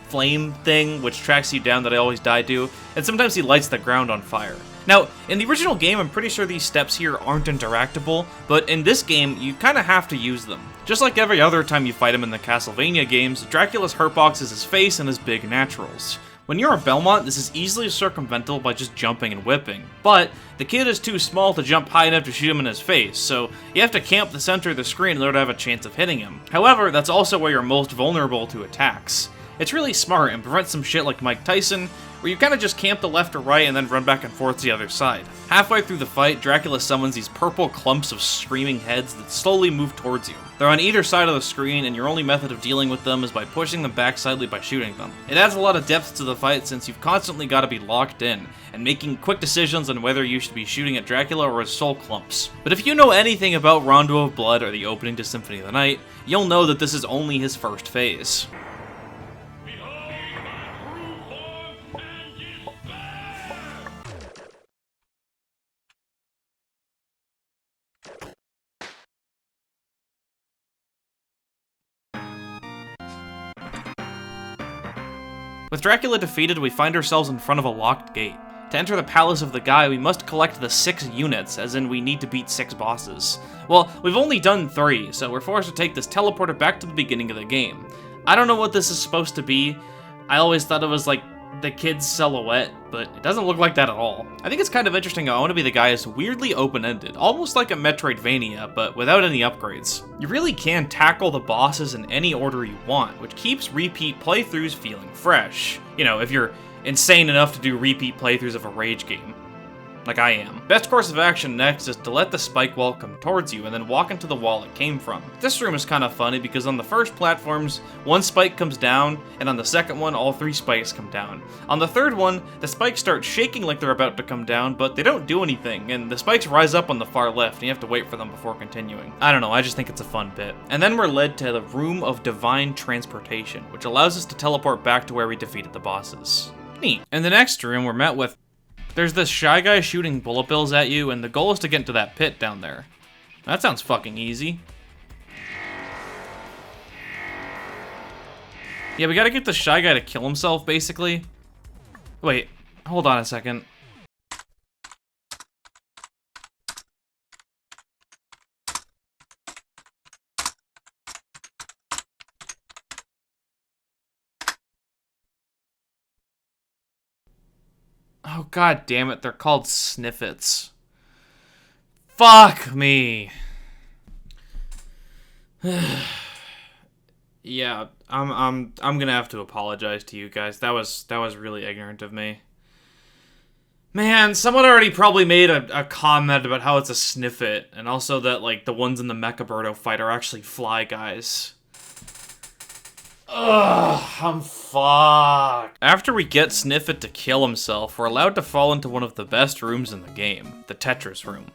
flame thing, which tracks you down that I always die to. And sometimes he lights the ground on fire. Now, in the original game, I'm pretty sure these steps here aren't interactable, but in this game, you kinda have to use them. Just like every other time you fight him in the Castlevania games, Dracula's hurtbox is his face and his big naturals. When you're in Belmont, this is easily circumventable by just jumping and whipping, but the kid is too small to jump high enough to shoot him in his face, so you have to camp the center of the screen in order to have a chance of hitting him. However, that's also where you're most vulnerable to attacks. It's really smart and prevents some shit like Mike Tyson, where you kinda just camp to left or right and then run back and forth to the other side. Halfway through the fight, Dracula summons these purple clumps of screaming heads that slowly move towards you. They're on either side of the screen, and your only method of dealing with them is by pushing them back slightly by shooting them. It adds a lot of depth to the fight since you've constantly gotta be locked in, and making quick decisions on whether you should be shooting at Dracula or his soul clumps. But if you know anything about Rondo of Blood or the opening to Symphony of the Night, you'll know that this is only his first phase. With Dracula defeated, we find ourselves in front of a locked gate. To enter the Palace of the Guy, we must collect the 6 units, as in we need to beat 6 bosses. Well, we've only done 3, so we're forced to take this teleporter back to the beginning of the game. I don't know what this is supposed to be. I always thought it was like the kid's silhouette, but it doesn't look like that at all. I think it's kind of interesting how I Want to Be the Guy is weirdly open-ended, almost like a Metroidvania, but without any upgrades. You really can tackle the bosses in any order you want, which keeps repeat playthroughs feeling fresh. You know, if you're insane enough to do repeat playthroughs of a Rage game. Like I am. Best course of action next is to let the spike wall come towards you and then walk into the wall it came from. This room is kind of funny because on the first platforms, 1 spike comes down, and on the second one, all 3 spikes come down. On the third one, the spikes start shaking like they're about to come down, but they don't do anything, and the spikes rise up on the far left, and you have to wait for them before continuing. I don't know, I just think it's a fun bit. And then we're led to the Room of Divine Transportation, which allows us to teleport back to where we defeated the bosses. Neat. In the next room, we're met with there's this shy guy shooting bullet bills at you, and the goal is to get into that pit down there. That sounds fucking easy. Yeah, we gotta get the shy guy to kill himself, basically. Wait, hold on a second. Oh, god damn it, they're called sniffets. Fuck me. Yeah, I'm gonna have to apologize to you guys. That was really ignorant of me. Man, someone already probably made a comment about how it's a sniffet, and also that, like, the ones in the Mechaburdo fight are actually fly guys. Ugh, I'm fucked. After we get Sniffet to kill himself, we're allowed to fall into one of the best rooms in the game, the Tetris room.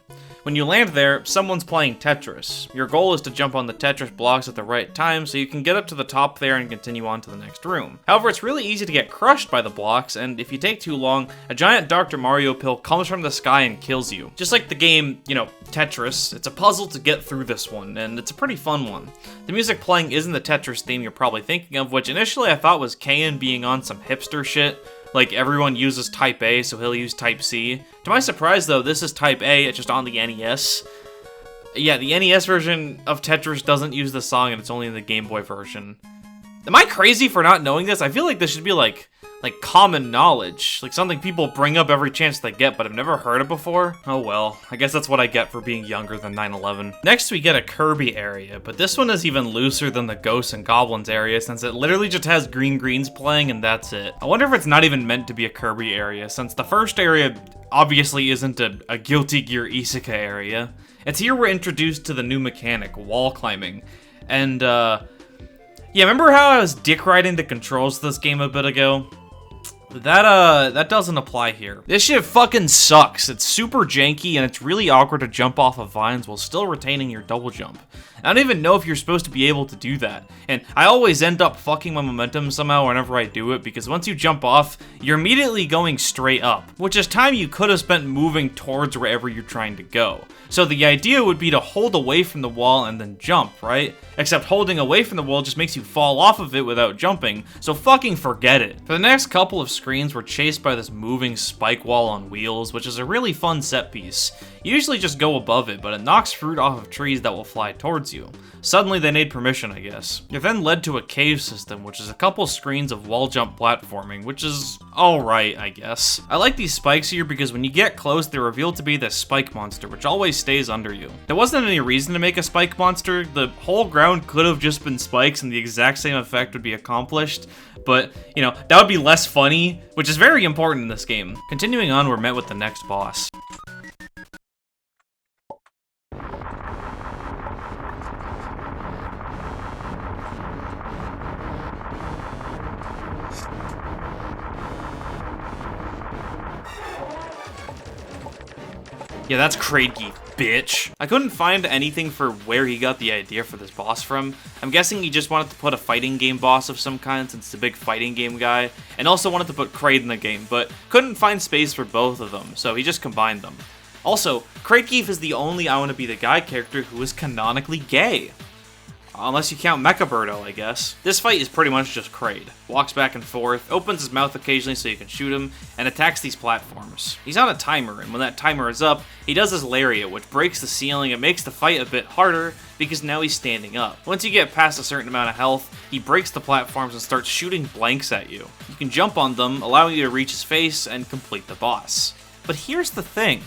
When you land there, someone's playing Tetris. Your goal is to jump on the Tetris blocks at the right time so you can get up to the top there and continue on to the next room. However, it's really easy to get crushed by the blocks, and if you take too long, a giant Dr. Mario pill comes from the sky and kills you. Just like the game, you know, Tetris, it's a puzzle to get through this one, and it's a pretty fun one. The music playing isn't the Tetris theme you're probably thinking of, which initially I thought was Kain being on some hipster shit. Like, everyone uses Type A, so he'll use Type C. To my surprise, though, this is Type A, it's just on the NES. Yeah, the NES version of Tetris doesn't use the song, and it's only in the Game Boy version. Am I crazy for not knowing this? I feel like this should be, like common knowledge. Like, something people bring up every chance they get, but I've never heard it before. Oh well, I guess that's what I get for being younger than 9/11. Next, we get a Kirby area, but this one is even looser than the Ghosts and Goblins area, since it literally just has green greens playing, and that's it. I wonder if it's not even meant to be a Kirby area, since the first area obviously isn't a Guilty Gear Isekai area. It's here we're introduced to the new mechanic, wall climbing. And, yeah, remember how I was dick riding the controls to this game a bit ago? That doesn't apply here. This shit fucking sucks. It's super janky, and it's really awkward to jump off of vines while still retaining your double jump. I don't even know if you're supposed to be able to do that. And I always end up fucking my momentum somehow whenever I do it, because once you jump off, you're immediately going straight up, which is time you could have spent moving towards wherever you're trying to go. So the idea would be to hold away from the wall and then jump, right? Except holding away from the wall just makes you fall off of it without jumping, so fucking forget it. For the next couple of screens, we're chased by this moving spike wall on wheels, which is a really fun set piece. You usually just go above it, but it knocks fruit off of trees that will fly towards you. Suddenly they need permission, I guess. You're then led to a cave system, which is a couple screens of wall jump platforming, which is alright, I guess. I like these spikes here because when you get close, they're revealed to be this spike monster, which always stays under you. There wasn't any reason to make a spike monster. The whole ground could have just been spikes and the exact same effect would be accomplished, but, you know, that would be less funny, which is very important in this game. Continuing on, we're met with the next boss. Yeah, that's Craigie, bitch. I couldn't find anything for where he got the idea for this boss from. I'm guessing he just wanted to put a fighting game boss of some kind since he's a big fighting game guy, and also wanted to put Kraid in the game, but couldn't find space for both of them, so he just combined them. Also, Craigie is the only I Want to Be the Guy character who is canonically gay. Unless you count Mechabirdo, I guess. This fight is pretty much just Kraid. Walks back and forth, opens his mouth occasionally so you can shoot him, and attacks these platforms. He's on a timer, and when that timer is up, he does his lariat, which breaks the ceiling and makes the fight a bit harder, because now he's standing up. Once you get past a certain amount of health, he breaks the platforms and starts shooting blanks at you. You can jump on them, allowing you to reach his face and complete the boss. But here's the thing.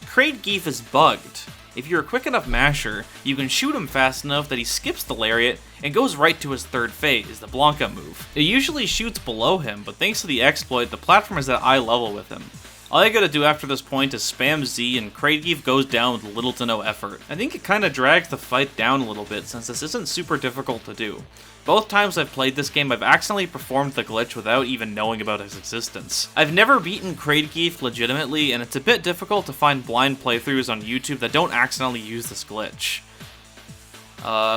Kraid Geef is bugged. If you're a quick enough masher, you can shoot him fast enough that he skips the lariat and goes right to his third phase, the Blanca move. It usually shoots below him, but thanks to the exploit, the platform is at eye level with him. All I gotta do after this point is spam Z and Kraid Geef goes down with little to no effort. I think it kinda drags the fight down a little bit since this isn't super difficult to do. Both times I've played this game, I've accidentally performed the glitch without even knowing about its existence. I've never beaten Kraid Geef legitimately, and it's a bit difficult to find blind playthroughs on YouTube that don't accidentally use this glitch.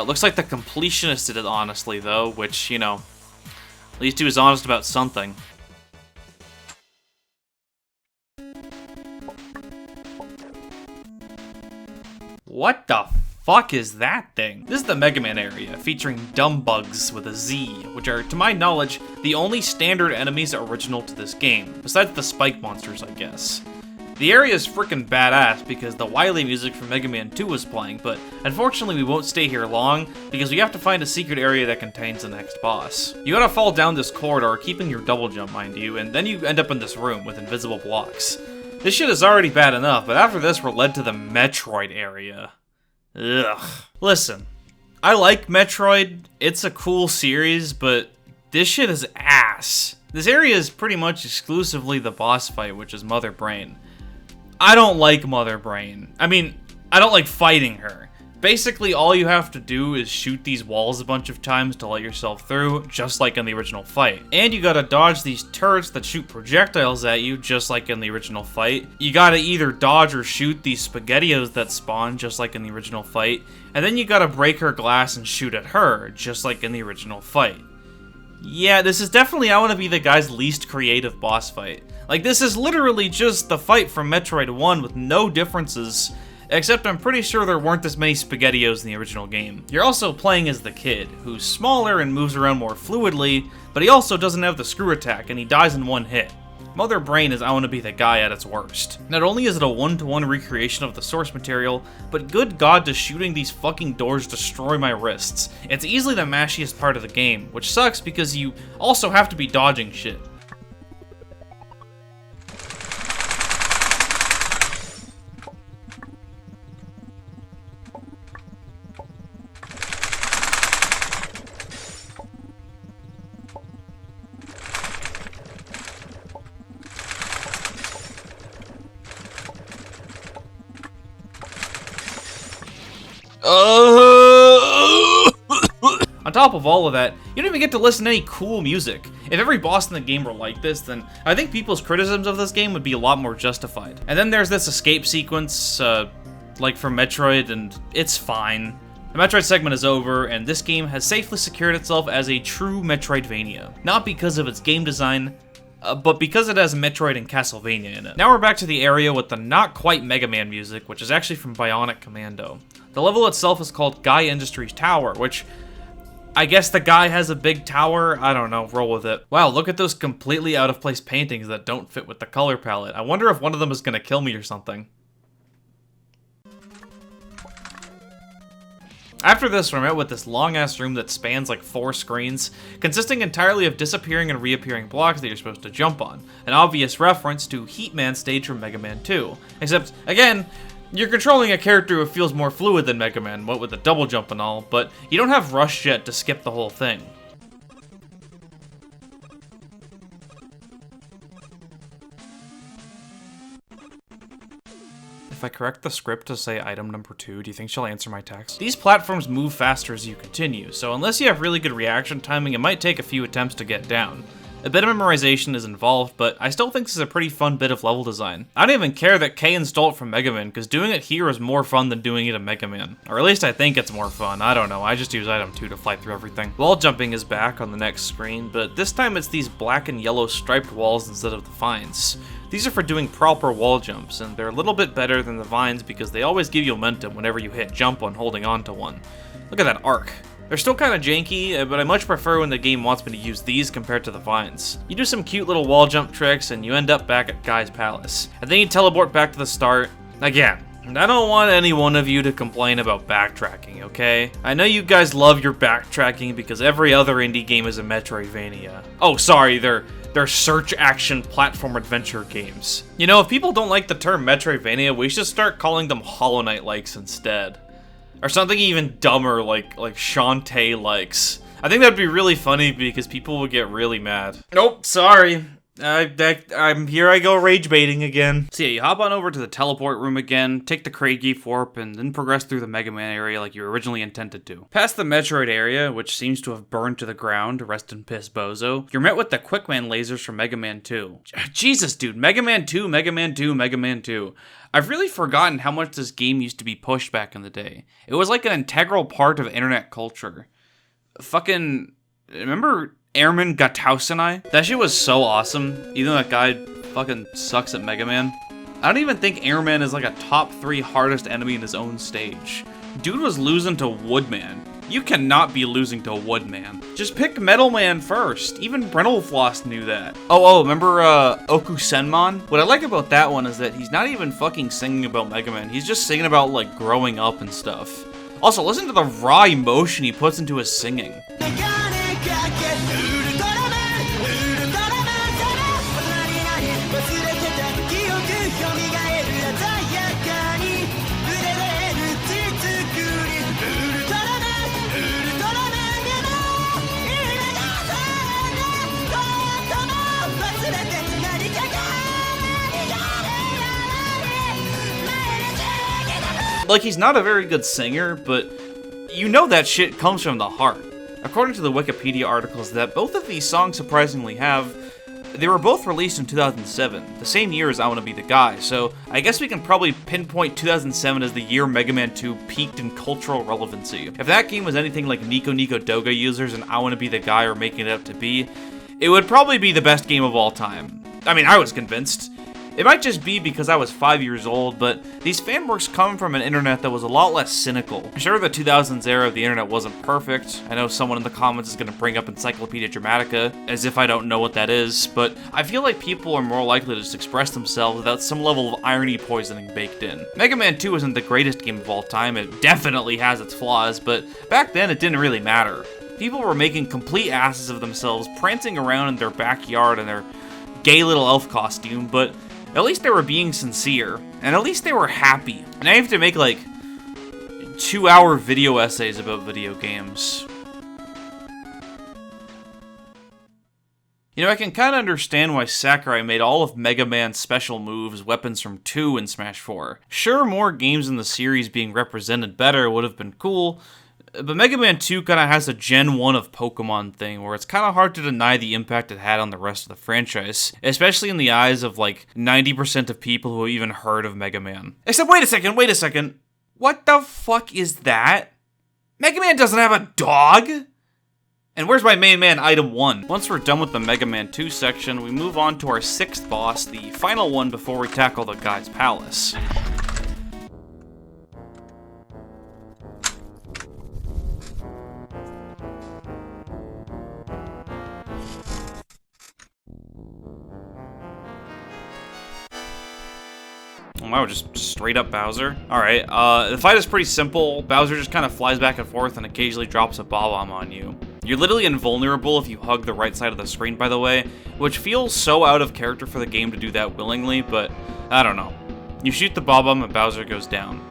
Looks like the completionist did it honestly though, which, you know, at least he was honest about something. What the fuck is that thing? This is the Mega Man area, featuring dumb bugs with a Z, which are, to my knowledge, the only standard enemies original to this game, besides the spike monsters, I guess. The area is freaking badass because the Wily music from Mega Man 2 was playing, but unfortunately we won't stay here long because we have to find a secret area that contains the next boss. You gotta fall down this corridor, keeping your double jump, mind you, and then you end up in this room with invisible blocks. This shit is already bad enough, but after this we're led to the Metroid area. Ugh. Listen, I like Metroid, it's a cool series, but this shit is ass. This area is pretty much exclusively the boss fight, which is Mother Brain. I don't like Mother Brain. I mean, I don't like fighting her. Basically, all you have to do is shoot these walls a bunch of times to let yourself through, just like in the original fight. And you gotta dodge these turrets that shoot projectiles at you, just like in the original fight. You gotta either dodge or shoot these SpaghettiOs that spawn, just like in the original fight. And then you gotta break her glass and shoot at her, just like in the original fight. Yeah, this is definitely I Want to Be the Guy's least creative boss fight. Like, this is literally just the fight from Metroid 1 with no differences, except I'm pretty sure there weren't as many SpaghettiOs in the original game. You're also playing as the kid, who's smaller and moves around more fluidly, but he also doesn't have the screw attack, and he dies in one hit. Mother Brain is I Want to Be the Guy at its worst. Not only is it a one-to-one recreation of the source material, but good god does shooting these fucking doors destroy my wrists. It's easily the mashiest part of the game, which sucks because you also have to be dodging shit. On top of all of that, you don't even get to listen to any cool music. If every boss in the game were like this, then I think people's criticisms of this game would be a lot more justified. And then there's this escape sequence, like from Metroid, and it's fine. The Metroid segment is over, and this game has safely secured itself as a true Metroidvania. Not because of its game design, but because it has Metroid and Castlevania in it. Now we're back to the area with the not quite Mega Man music, which is actually from Bionic Commando. The level itself is called Guy Industries Tower, which I guess the guy has a big tower? I don't know, roll with it. Wow, look at those completely out of place paintings that don't fit with the color palette. I wonder if one of them is gonna kill me or something. After this, we're met with this long-ass room that spans like 4 screens, consisting entirely of disappearing and reappearing blocks that you're supposed to jump on. An obvious reference to Heatman stage from Mega Man 2. Except, again, you're controlling a character who feels more fluid than Mega Man, what with the double jump and all, but you don't have Rush Jet to skip the whole thing. If I correct the script to say item number 2, do you think she'll answer my text? These platforms move faster as you continue, so unless you have really good reaction timing, it might take a few attempts to get down. A bit of memorization is involved, but I still think this is a pretty fun bit of level design. I don't even care that Kay installed it from Mega Man, because doing it here is more fun than doing it in Mega Man. Or at least I think it's more fun, I don't know, I just use item 2 to fly through everything. Wall jumping is back on the next screen, but this time it's these black and yellow striped walls instead of the vines. These are for doing proper wall jumps, and they're a little bit better than the vines because they always give you momentum whenever you hit jump on holding onto one. Look at that arc. They're still kind of janky, but I much prefer when the game wants me to use these compared to the vines. You do some cute little wall jump tricks, and you end up back at Guy's Palace. And then you teleport back to the start. Again, I don't want any one of you to complain about backtracking, okay? I know you guys love your backtracking because every other indie game is a Metroidvania. Oh, sorry, they're search action platform adventure games. You know, if people don't like the term Metroidvania, we should start calling them Hollow Knight-likes instead. Or something even dumber like Shantae-likes. I think that'd be really funny because people would get really mad. Nope, sorry. Here I go rage baiting again. So yeah, you hop on over to the teleport room again, take the Craigie Warp, and then progress through the Mega Man area like you originally intended to. Past the Metroid area, which seems to have burned to the ground, rest in piss bozo, you're met with the Quickman lasers from Mega Man 2. Jesus, dude, Mega Man 2, Mega Man 2, Mega Man 2. I've really forgotten how much this game used to be pushed back in the day. It was like an integral part of internet culture. Fucking, remember Airman Gatausenai? That shit was so awesome, even though that guy fucking sucks at Mega Man. I don't even think Airman is like a top 3 hardest enemy in his own stage. Dude was losing to Woodman. You cannot be losing to Woodman. Just pick Metal Man first. Even Brittlefloss knew that. Oh, remember Okusenmon? What I like about that one is that he's not even fucking singing about Mega Man. He's just singing about like growing up and stuff. Also, listen to the raw emotion he puts into his singing. Like, he's not a very good singer, but you know that shit comes from the heart. According to the Wikipedia articles that both of these songs surprisingly have, they were both released in 2007, the same year as I Wanna Be the Guy, so I guess we can probably pinpoint 2007 as the year Mega Man 2 peaked in cultural relevancy. If that game was anything like Nico Nico Doga Users and I Wanna Be the Guy are making it up to be, it would probably be the best game of all time. I mean, I was convinced. It might just be because I was 5 years old, but these fanworks come from an internet that was a lot less cynical. Sure, the 2000s era of the internet wasn't perfect. I know someone in the comments is going to bring up Encyclopedia Dramatica, as if I don't know what that is, but I feel like people are more likely to just express themselves without some level of irony poisoning baked in. Mega Man 2 isn't the greatest game of all time, it definitely has its flaws, but back then it didn't really matter. People were making complete asses of themselves, prancing around in their backyard in their gay little elf costume, but at least they were being sincere, and at least they were happy. And I have to make like 2-hour video essays about video games. You know, I can kind of understand why Sakurai made all of Mega Man's special moves weapons from 2 in Smash 4. Sure, more games in the series being represented better would have been cool, but Mega Man 2 kind of has a Gen 1 of Pokemon thing, where it's kind of hard to deny the impact it had on the rest of the franchise, especially in the eyes of like 90% of people who have even heard of Mega Man. Except, wait a second, what the fuck is that? Mega Man doesn't have a dog? And where's my main man, item 1? Once we're done with the Mega Man 2 section, we move on to our 6th boss, the final one before we tackle the guy's palace. Wow, just straight up Bowser. Alright, the fight is pretty simple. Bowser just kind of flies back and forth and occasionally drops a bomb on you. You're literally invulnerable if you hug the right side of the screen, by the way, which feels so out of character for the game to do that willingly, but I don't know. You shoot the bomb and Bowser goes down.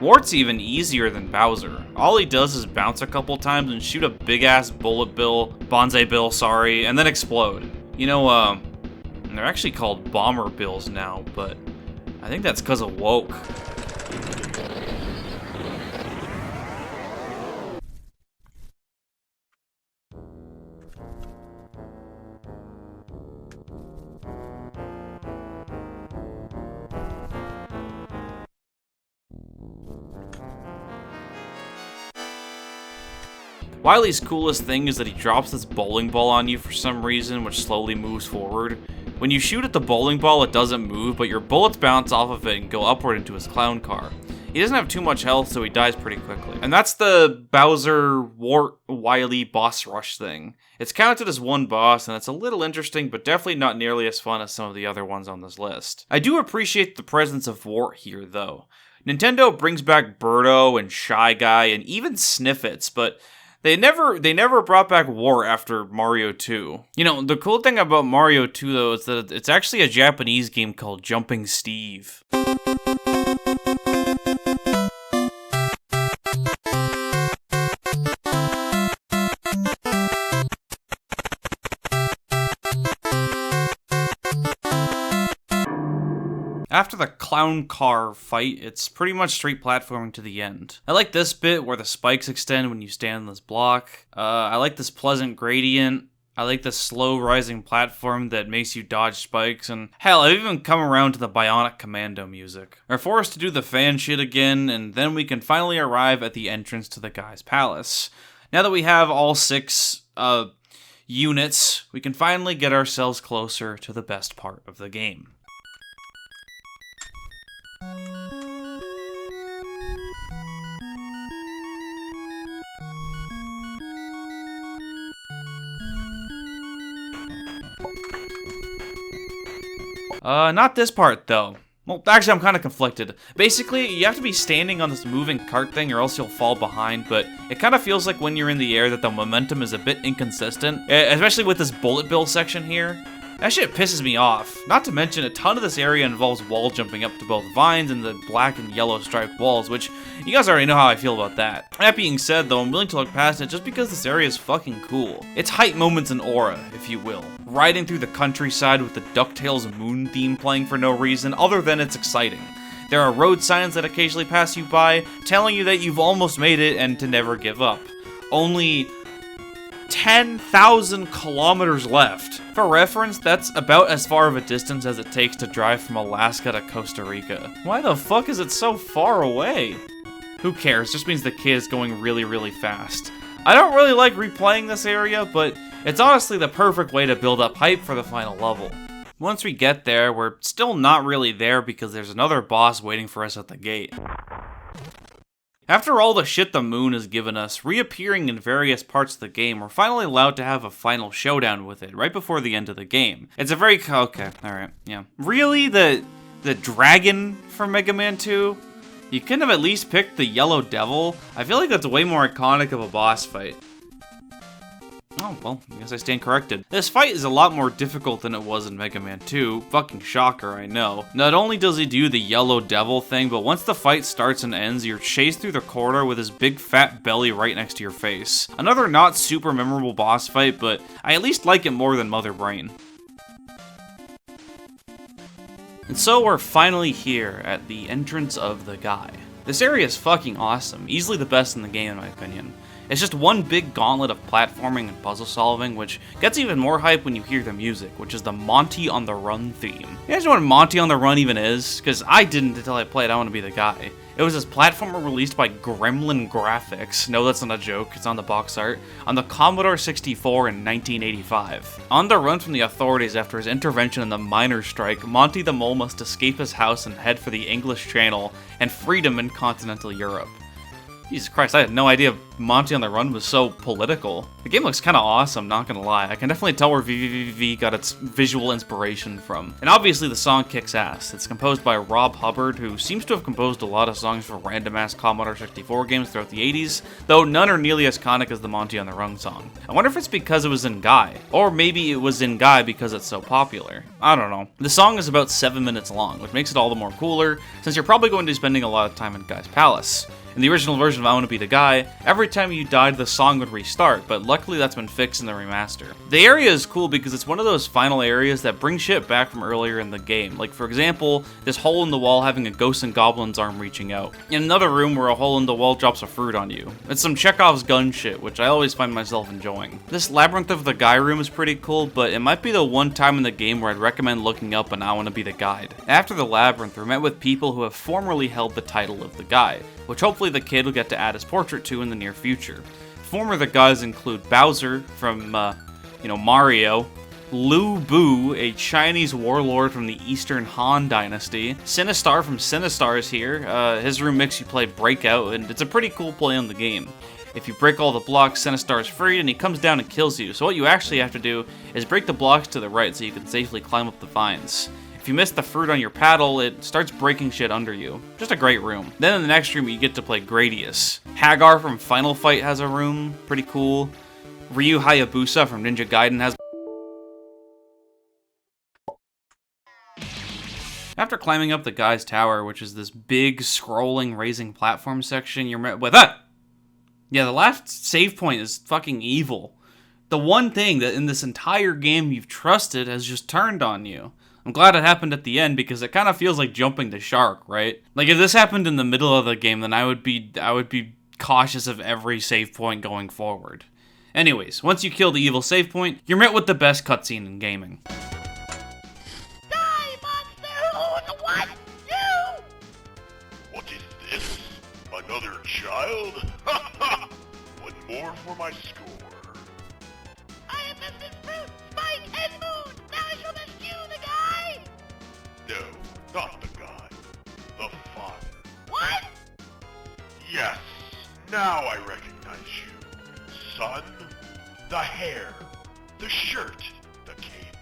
Wart's even easier than Bowser. All he does is bounce a couple times and shoot a big-ass Bonsai Bill, sorry, and then explode. You know, they're actually called Bomber Bills now, but I think that's because of woke. Wily's coolest thing is that he drops this bowling ball on you for some reason, which slowly moves forward. When you shoot at the bowling ball, it doesn't move, but your bullets bounce off of it and go upward into his clown car. He doesn't have too much health, so he dies pretty quickly. And that's the Bowser Wart Wily boss rush thing. It's counted as one boss, and it's a little interesting, but definitely not nearly as fun as some of the other ones on this list. I do appreciate the presence of Wart here, though. Nintendo brings back Birdo and Shy Guy and even Sniffits, but They never brought back War after Mario 2. You know, the cool thing about Mario 2, though, is that it's actually a Japanese game called Jumping Steve. After the clown car fight, it's pretty much straight platforming to the end. I like this bit where the spikes extend when you stand on this block. I like this pleasant gradient. I like the slow rising platform that makes you dodge spikes, and hell, I've even come around to the Bionic Commando music. We're forced to do the fan shit again, and then we can finally arrive at the entrance to the guy's palace. Now that we have all 6 units, we can finally get ourselves closer to the best part of the game. Not this part, though. Well, actually, I'm kind of conflicted. Basically, you have to be standing on this moving cart thing or else you'll fall behind, but it kind of feels like when you're in the air that the momentum is a bit inconsistent, especially with this bullet bill section here. That shit pisses me off. Not to mention, a ton of this area involves wall jumping up to both vines and the black and yellow striped walls, which you guys already know how I feel about that. That being said, though, I'm willing to look past it just because this area is fucking cool. It's hype moments in aura, if you will. Riding through the countryside with the DuckTales moon theme playing for no reason other than it's exciting. There are road signs that occasionally pass you by, telling you that you've almost made it and to never give up. Only 10,000 kilometers left. For reference, that's about as far of a distance as it takes to drive from Alaska to Costa Rica. Why the fuck is it so far away? Who cares? Just means the kid is going really, really fast. I don't really like replaying this area, but it's honestly the perfect way to build up hype for the final level. Once we get there, we're still not really there because there's another boss waiting for us at the gate. After all the shit the moon has given us, reappearing in various parts of the game, we're finally allowed to have a final showdown with it, right before the end of the game. It's a very... okay, alright, yeah. Really? The dragon from Mega Man 2? You couldn't have at least picked the Yellow Devil? I feel like that's way more iconic of a boss fight. Oh, well, I guess I stand corrected. This fight is a lot more difficult than it was in Mega Man 2. Fucking shocker, I know. Not only does he do the Yellow Devil thing, but once the fight starts and ends, you're chased through the corridor with his big fat belly right next to your face. Another not super memorable boss fight, but I at least like it more than Mother Brain. And so we're finally here at the entrance of the guy. This area is fucking awesome, easily the best in the game in my opinion. It's just one big gauntlet of platforming and puzzle solving, which gets even more hype when you hear the music, which is the Monty on the Run theme. You guys know what Monty on the Run even is? Because I didn't until I played I Want to Be the Guy. It was this platformer released by Gremlin Graphics, no that's not a joke, it's on the box art, on the Commodore 64 in 1985. On the run from the authorities after his intervention in the miners' strike, Monty the Mole must escape his house and head for the English Channel and freedom in continental Europe. Jesus Christ, I had no idea Monty on the Run was so political. The game looks kinda awesome, not gonna lie. I can definitely tell where VVVV got its visual inspiration from. And obviously the song kicks ass. It's composed by Rob Hubbard, who seems to have composed a lot of songs for random-ass Commodore 64 games throughout the 80s, though none are nearly as iconic as the Monty on the Run song. I wonder if it's because it was in Guy, or maybe it was in Guy because it's so popular. I don't know. The song is about 7 minutes long, which makes it all the more cooler, since you're probably going to be spending a lot of time in Guy's palace. In the original version of I Want to Be the Guy, every time you died the song would restart, but luckily that's been fixed in the remaster. The area is cool because it's one of those final areas that bring shit back from earlier in the game, like for example, this hole in the wall having a ghost and goblin's arm reaching out, in another room where a hole in the wall drops a fruit on you. It's some Chekhov's gun shit, which I always find myself enjoying. This Labyrinth of the Guy room is pretty cool, but it might be the one time in the game where I'd recommend looking up an I Want to Be the Guide. After the Labyrinth, we're met with people who have formerly held the title of the Guy, which hopefully the kid will get to add his portrait to in the near future. Former the guys include Bowser from, Mario, Lu Bu, a Chinese warlord from the Eastern Han Dynasty, Sinistar from Sinistar is here. His room makes you play Breakout, and it's a pretty cool play on the game. If you break all the blocks, Sinistar is free, and he comes down and kills you, so what you actually have to do is break the blocks to the right so you can safely climb up the vines. If you miss the fruit on your paddle, it starts breaking shit under you. Just a great room. Then in the next room, you get to play Gradius. Hagar from Final Fight has a room, pretty cool. Ryu Hayabusa from Ninja Gaiden has... After climbing up the guy's tower, which is this big, scrolling, raising platform section, you're met with... Yeah, the last save point is fucking evil. The one thing that in this entire game you've trusted has just turned on you. I'm glad it happened at the end because it kind of feels like jumping the shark, right? Like if this happened in the middle of the game, then I would be cautious of every save point going forward. Anyways, once you kill the evil save point, you're met with the best cutscene in gaming. Die, monster! What? You! What is this? Another child? One more for my score. I am Mr. Fruit, Spike, and Moon! Now I shall rescue the guy! No, not the guy. The father. What? Yes, now I recognize you. Son, the hair, the shirt, the cape.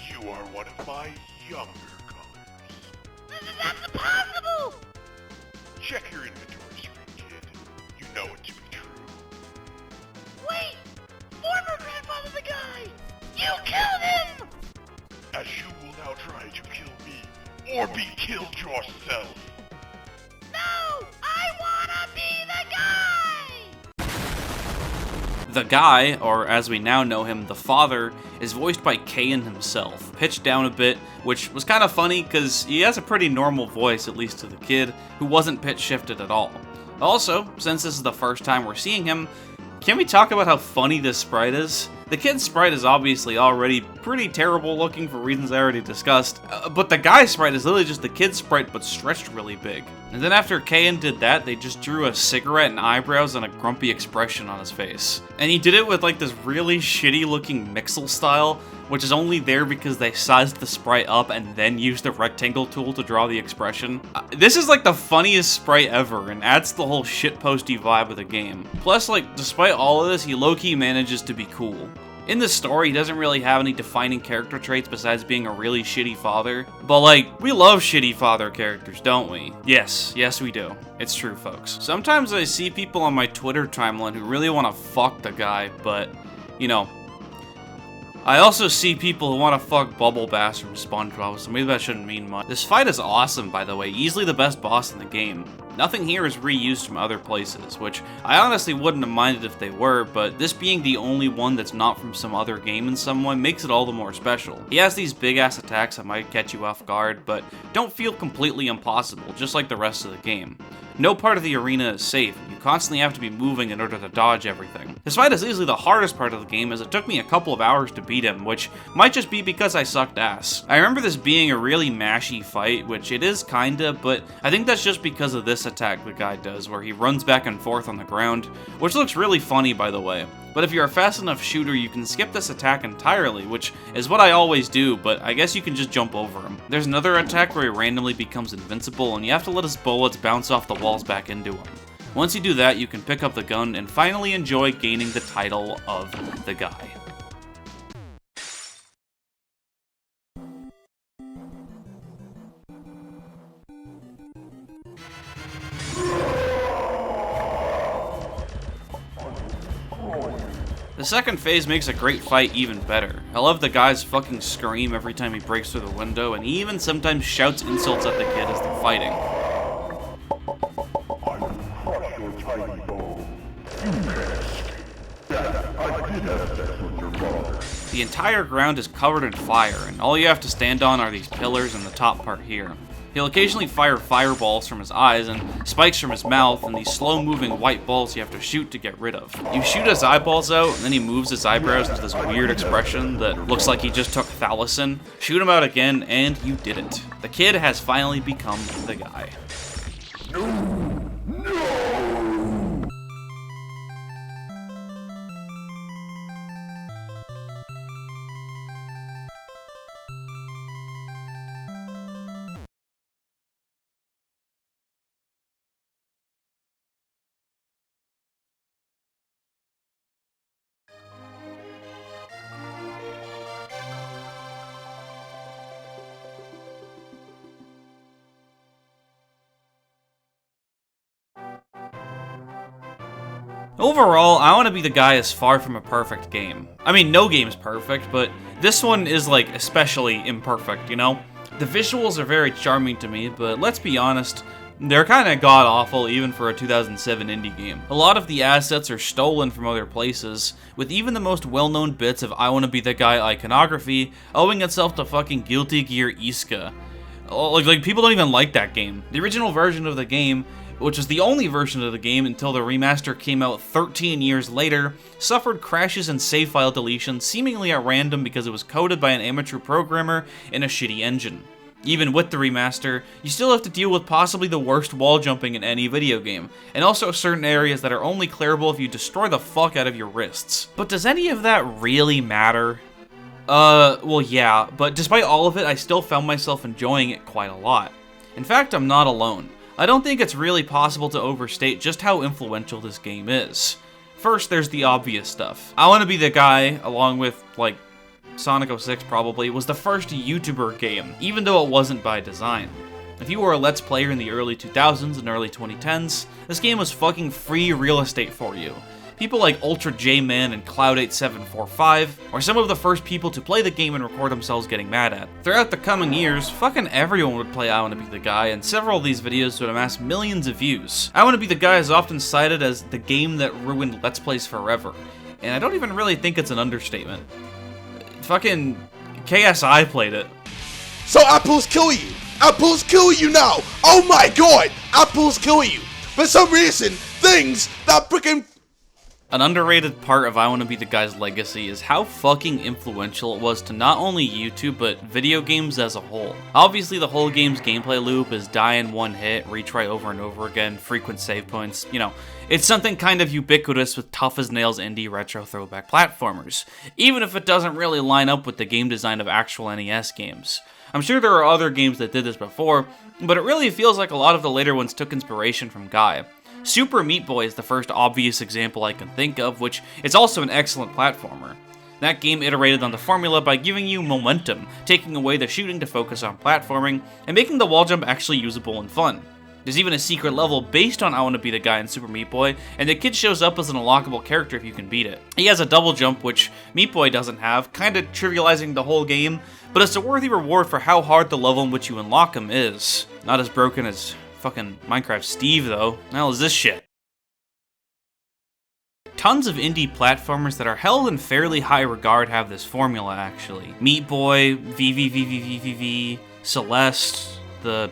You are one of my younger colors. This is impossible! Check your inventory screen, kid. You know it to be true. Wait! Former grandfather the guy! You killed him! As you will now try to kill me, or be killed yourself. No! I wanna be the guy! The guy, or as we now know him, the father, is voiced by Kain himself, pitched down a bit, which was kind of funny because he has a pretty normal voice, at least to the kid, who wasn't pitch shifted at all. Also, since this is the first time we're seeing him, can we talk about how funny this sprite is? The kid's sprite is obviously already pretty terrible looking for reasons I already discussed, but the guy's sprite is literally just the kid's sprite but stretched really big. And then after Kain did that, they just drew a cigarette and eyebrows and a grumpy expression on his face. And he did it with like this really shitty looking Mixel style, which is only there because they sized the sprite up and then used the rectangle tool to draw the expression. This is like the funniest sprite ever and adds the whole shitposty vibe of the game. Plus, like, despite all of this, he low-key manages to be cool. In the story, he doesn't really have any defining character traits besides being a really shitty father. But like, we love shitty father characters, don't we? Yes, we do. It's true, folks. Sometimes I see people on my Twitter timeline who really want to fuck the guy, but, you know, I also see people who want to fuck Bubble Bass from SpongeBob, so maybe that shouldn't mean much. This fight is awesome, by the way, easily the best boss in the game. Nothing here is reused from other places, which I honestly wouldn't have minded if they were, but this being the only one that's not from some other game in some way makes it all the more special. He has these big-ass attacks that might catch you off guard, but don't feel completely impossible, just like the rest of the game. No part of the arena is safe, and you constantly have to be moving in order to dodge everything. This fight is easily the hardest part of the game, as it took me a couple of hours to beat him, which might just be because I sucked ass. I remember this being a really mashy fight, which it is kinda, but I think that's just because of this attack the guy does, where he runs back and forth on the ground, which looks really funny, by the way. But if you're a fast enough shooter, you can skip this attack entirely, which is what I always do, but I guess you can just jump over him. There's another attack where he randomly becomes invincible, and you have to let his bullets bounce off the walls back into him. Once you do that, you can pick up the gun and finally enjoy gaining the title of the guy. The second phase makes a great fight even better. I love the guy's fucking scream every time he breaks through the window, and he even sometimes shouts insults at the kid as they're fighting. The entire ground is covered in fire, and all you have to stand on are these pillars and the top part here. He'll occasionally fire fireballs from his eyes and spikes from his mouth, and these slow-moving white balls you have to shoot to get rid of. You shoot his eyeballs out, and then he moves his eyebrows into this weird expression that looks like he just took Thalassin. Shoot him out again, and you did it. The kid has finally become the guy. Overall, I Want to Be the Guy is far from a perfect game. I mean, no game's perfect, but this one is, like, especially imperfect, you know? The visuals are very charming to me, but let's be honest, they're kinda god-awful even for a 2007 indie game. A lot of the assets are stolen from other places, with even the most well-known bits of I Want to Be the Guy iconography owing itself to fucking Guilty Gear Iska. Like, people don't even like that game. The original version of the game, which was the only version of the game until the remaster came out 13 years later, suffered crashes and save file deletions seemingly at random because it was coded by an amateur programmer in a shitty engine. Even with the remaster, you still have to deal with possibly the worst wall jumping in any video game, and also certain areas that are only clearable if you destroy the fuck out of your wrists. But does any of that really matter? Well yeah, but despite all of it, I still found myself enjoying it quite a lot. In fact, I'm not alone. I don't think it's really possible to overstate just how influential this game is. First, there's the obvious stuff. I Want to Be the Guy, along with, like, Sonic 06 probably, was the first YouTuber game, even though it wasn't by design. If you were a Let's Player in the early 2000s and early 2010s, this game was fucking free real estate for you. People like Ultra J-Man and Cloud8745 were some of the first people to play the game and record themselves getting mad at. Throughout the coming years, fucking everyone would play I Want to Be the Guy, and several of these videos would amass millions of views. I Want to Be the Guy is often cited as the game that ruined Let's Plays forever, and I don't even really think it's an understatement. Fucking KSI played it. So apples kill you! Apples kill you now! Oh my god! Apples kill you! For some reason, things that freaking... An underrated part of I Want to Be the Guy's legacy is how fucking influential it was to not only YouTube, but video games as a whole. Obviously, the whole game's gameplay loop is die in one hit, retry over and over again, frequent save points, you know. It's something kind of ubiquitous with tough-as-nails indie retro throwback platformers, even if it doesn't really line up with the game design of actual NES games. I'm sure there are other games that did this before, but it really feels like a lot of the later ones took inspiration from Guy. Super Meat Boy is the first obvious example I can think of, which is also an excellent platformer. That game iterated on the formula by giving you momentum, taking away the shooting to focus on platforming, and making the wall jump actually usable and fun. There's even a secret level based on I Wanna Be the Guy in Super Meat Boy, and the kid shows up as an unlockable character if you can beat it. He has a double jump, which Meat Boy doesn't have, kinda trivializing the whole game, but it's a worthy reward for how hard the level in which you unlock him is. Not as broken as fucking Minecraft Steve, though. The hell is this shit? Tons of indie platformers that are held in fairly high regard have this formula, actually. Meat Boy, VVVVVVV, Celeste, the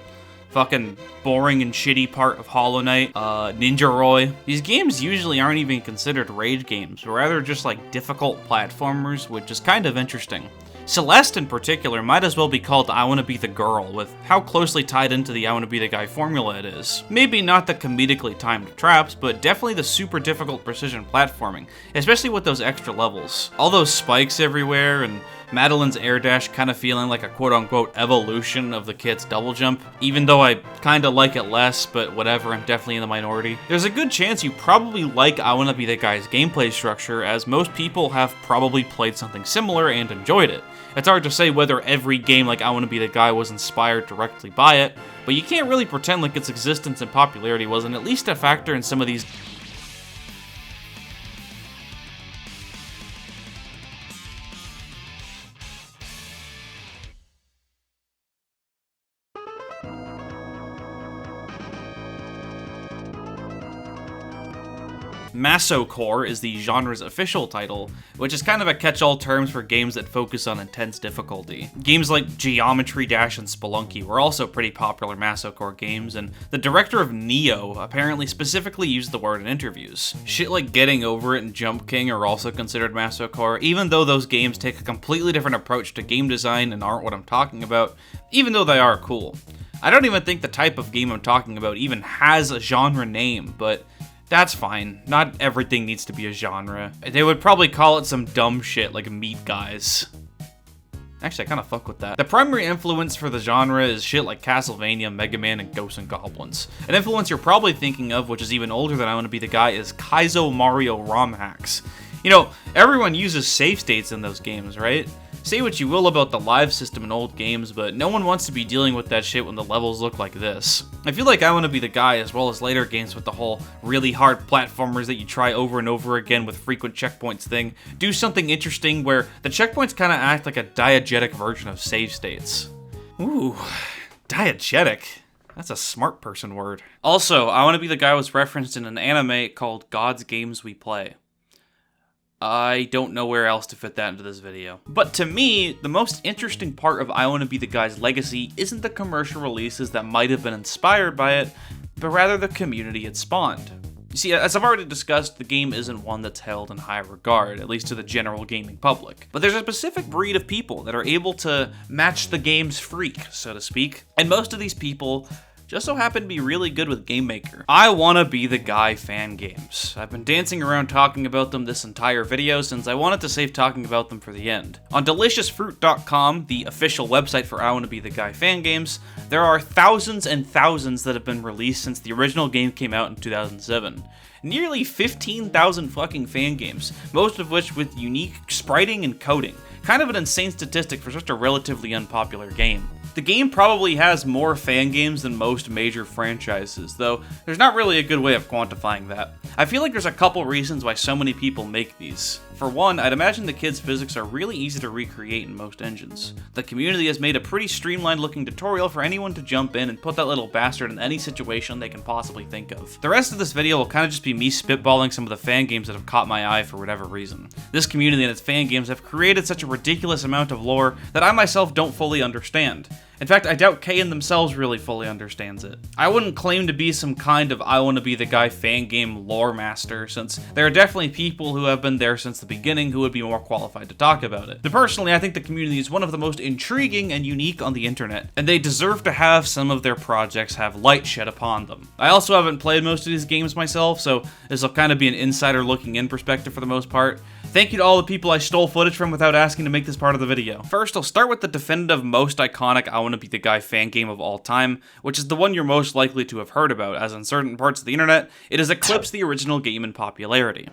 fucking boring and shitty part of Hollow Knight, Ninja Roy. These games usually aren't even considered rage games, but rather just like difficult platformers, which is kind of interesting. Celeste in particular might as well be called I Wanna Be the Girl, with how closely tied into the I Wanna Be the Guy formula it is. Maybe not the comedically timed traps, but definitely the super difficult precision platforming, especially with those extra levels. All those spikes everywhere, and Madeline's air dash kind of feeling like a quote-unquote evolution of the kid's double jump, even though I kind of like it less, but whatever, I'm definitely in the minority. There's a good chance you probably like I Wanna Be the Guy's gameplay structure, as most people have probably played something similar and enjoyed it. It's hard to say whether every game like I Wanna Be the Guy was inspired directly by it, but you can't really pretend like its existence and popularity wasn't at least a factor in some of these. Masocore is the genre's official title, which is kind of a catch-all term for games that focus on intense difficulty. Games like Geometry Dash and Spelunky were also pretty popular Masocore games, and the director of Nioh apparently specifically used the word in interviews. Shit like Getting Over It and Jump King are also considered Masocore, even though those games take a completely different approach to game design and aren't what I'm talking about, even though they are cool. I don't even think the type of game I'm talking about even has a genre name, but that's fine. Not everything needs to be a genre. They would probably call it some dumb shit like Meat Guys. Actually, I kind of fuck with that. The primary influence for the genre is shit like Castlevania, Mega Man, and Ghosts and Goblins. An influence you're probably thinking of, which is even older than I Wanna Be the Guy, is Kaizo Mario ROM hacks. You know, everyone uses save states in those games, right? Say what you will about the live system in old games, but no one wants to be dealing with that shit when the levels look like this. I feel like I Wanna Be the Guy, as well as later games with the whole really hard platformers that you try over and over again with frequent checkpoints thing, do something interesting where the checkpoints kinda act like a diegetic version of save states. Ooh, diegetic. That's a smart person word. Also, I Wanna Be the Guy was referenced in an anime called God's Games We Play. I don't know where else to fit that into this video. But to me, the most interesting part of I Wanna Be the Guy's legacy isn't the commercial releases that might have been inspired by it, but rather the community it spawned. You see, as I've already discussed, the game isn't one that's held in high regard, at least to the general gaming public. But there's a specific breed of people that are able to match the game's freak, so to speak, and most of these people just so happen to be really good with Game Maker. I Wanna Be the Guy fan games. I've been dancing around talking about them this entire video since I wanted to save talking about them for the end. On deliciousfruit.com, the official website for I Wanna Be the Guy fan games, there are thousands and thousands that have been released since the original game came out in 2007. Nearly 15,000 fucking fan games, most of which with unique spriting and coding. Kind of an insane statistic for such a relatively unpopular game. The game probably has more fan games than most major franchises, though there's not really a good way of quantifying that. I feel like there's a couple reasons why so many people make these. For one, I'd imagine the kids' physics are really easy to recreate in most engines. The community has made a pretty streamlined looking tutorial for anyone to jump in and put that little bastard in any situation they can possibly think of. The rest of this video will kind of just be me spitballing some of the fan games that have caught my eye for whatever reason. This community and its fan games have created such a ridiculous amount of lore that I myself don't fully understand. In fact, I doubt Kain themselves really fully understands it. I wouldn't claim to be some kind of I Wanna Be the Guy fan game lore master, since there are definitely people who have been there since the beginning who would be more qualified to talk about it. But personally, I think the community is one of the most intriguing and unique on the internet, and they deserve to have some of their projects have light shed upon them. I also haven't played most of these games myself, so this will kind of be an insider looking in perspective for the most part. Thank you to all the people I stole footage from without asking to make this part of the video. First, I'll start with the definitive most iconic I Wanna Be the Guy fan game of all time, which is the one you're most likely to have heard about, as in certain parts of the internet, it has eclipsed the original game in popularity.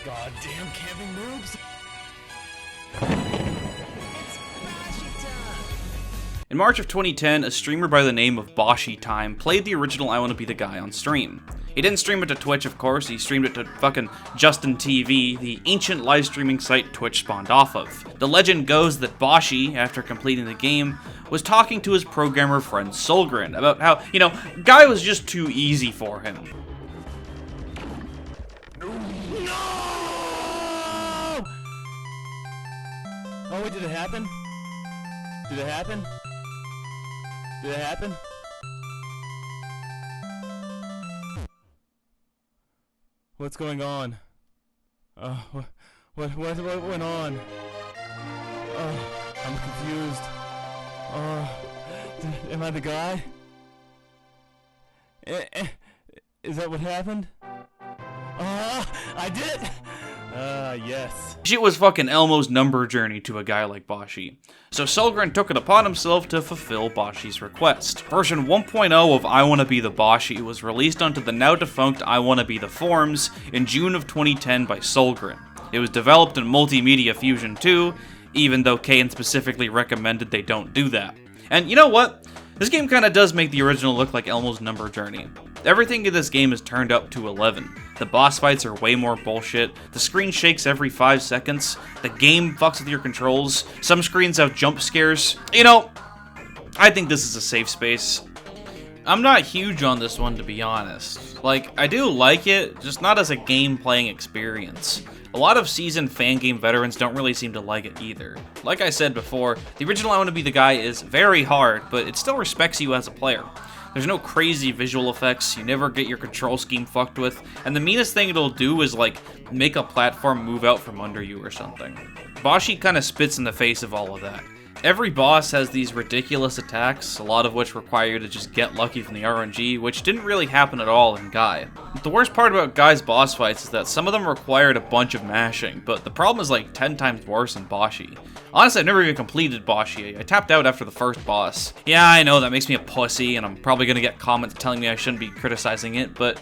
Goddamn camping boobs. In March of 2010, a streamer by the name of Boshi Time played the original I Wanna Be the Guy on stream. He didn't stream it to Twitch, of course, he streamed it to fucking Justin TV, the ancient live streaming site Twitch spawned off of. The legend goes that Boshi, after completing the game, was talking to his programmer friend Solgren about how, you know, Guy was just too easy for him. Oh wait, did it happen? Did it happen? Did it happen? What's going on? What went on? Oh, I'm confused. Oh, am I the guy? Is that what happened? I did it! Yes. It was fucking Elmo's number journey to a guy like Boshi. So Solgren took it upon himself to fulfill Boshi's request. Version 1.0 of I Wanna Be the Boshi was released onto the now defunct I Wanna Be the forums in June of 2010 by Solgren. It was developed in Multimedia Fusion 2, even though Kane specifically recommended they don't do that. And you know what? This game kinda does make the original look like Elmo's number journey. Everything in this game is turned up to 11. The boss fights are way more bullshit, the screen shakes every 5 seconds, the game fucks with your controls, some screens have jump scares. You know, I think this is a safe space. I'm not huge on this one, to be honest. Like, I do like it, just not as a game-playing experience. A lot of seasoned fan game veterans don't really seem to like it either. Like I said before, the original I Wanna Be the Guy is very hard, but it still respects you as a player. There's no crazy visual effects, you never get your control scheme fucked with, and the meanest thing it'll do is like, make a platform move out from under you or something. Boshi kinda spits in the face of all of that. Every boss has these ridiculous attacks, a lot of which require you to just get lucky from the RNG, which didn't really happen at all in Guy. The worst part about Guy's boss fights is that some of them required a bunch of mashing, but the problem is like 10 times worse in Boshi. Honestly, I've never even completed Boshi. I tapped out after the first boss. Yeah, I know that makes me a pussy, and I'm probably gonna get comments telling me I shouldn't be criticizing it, but,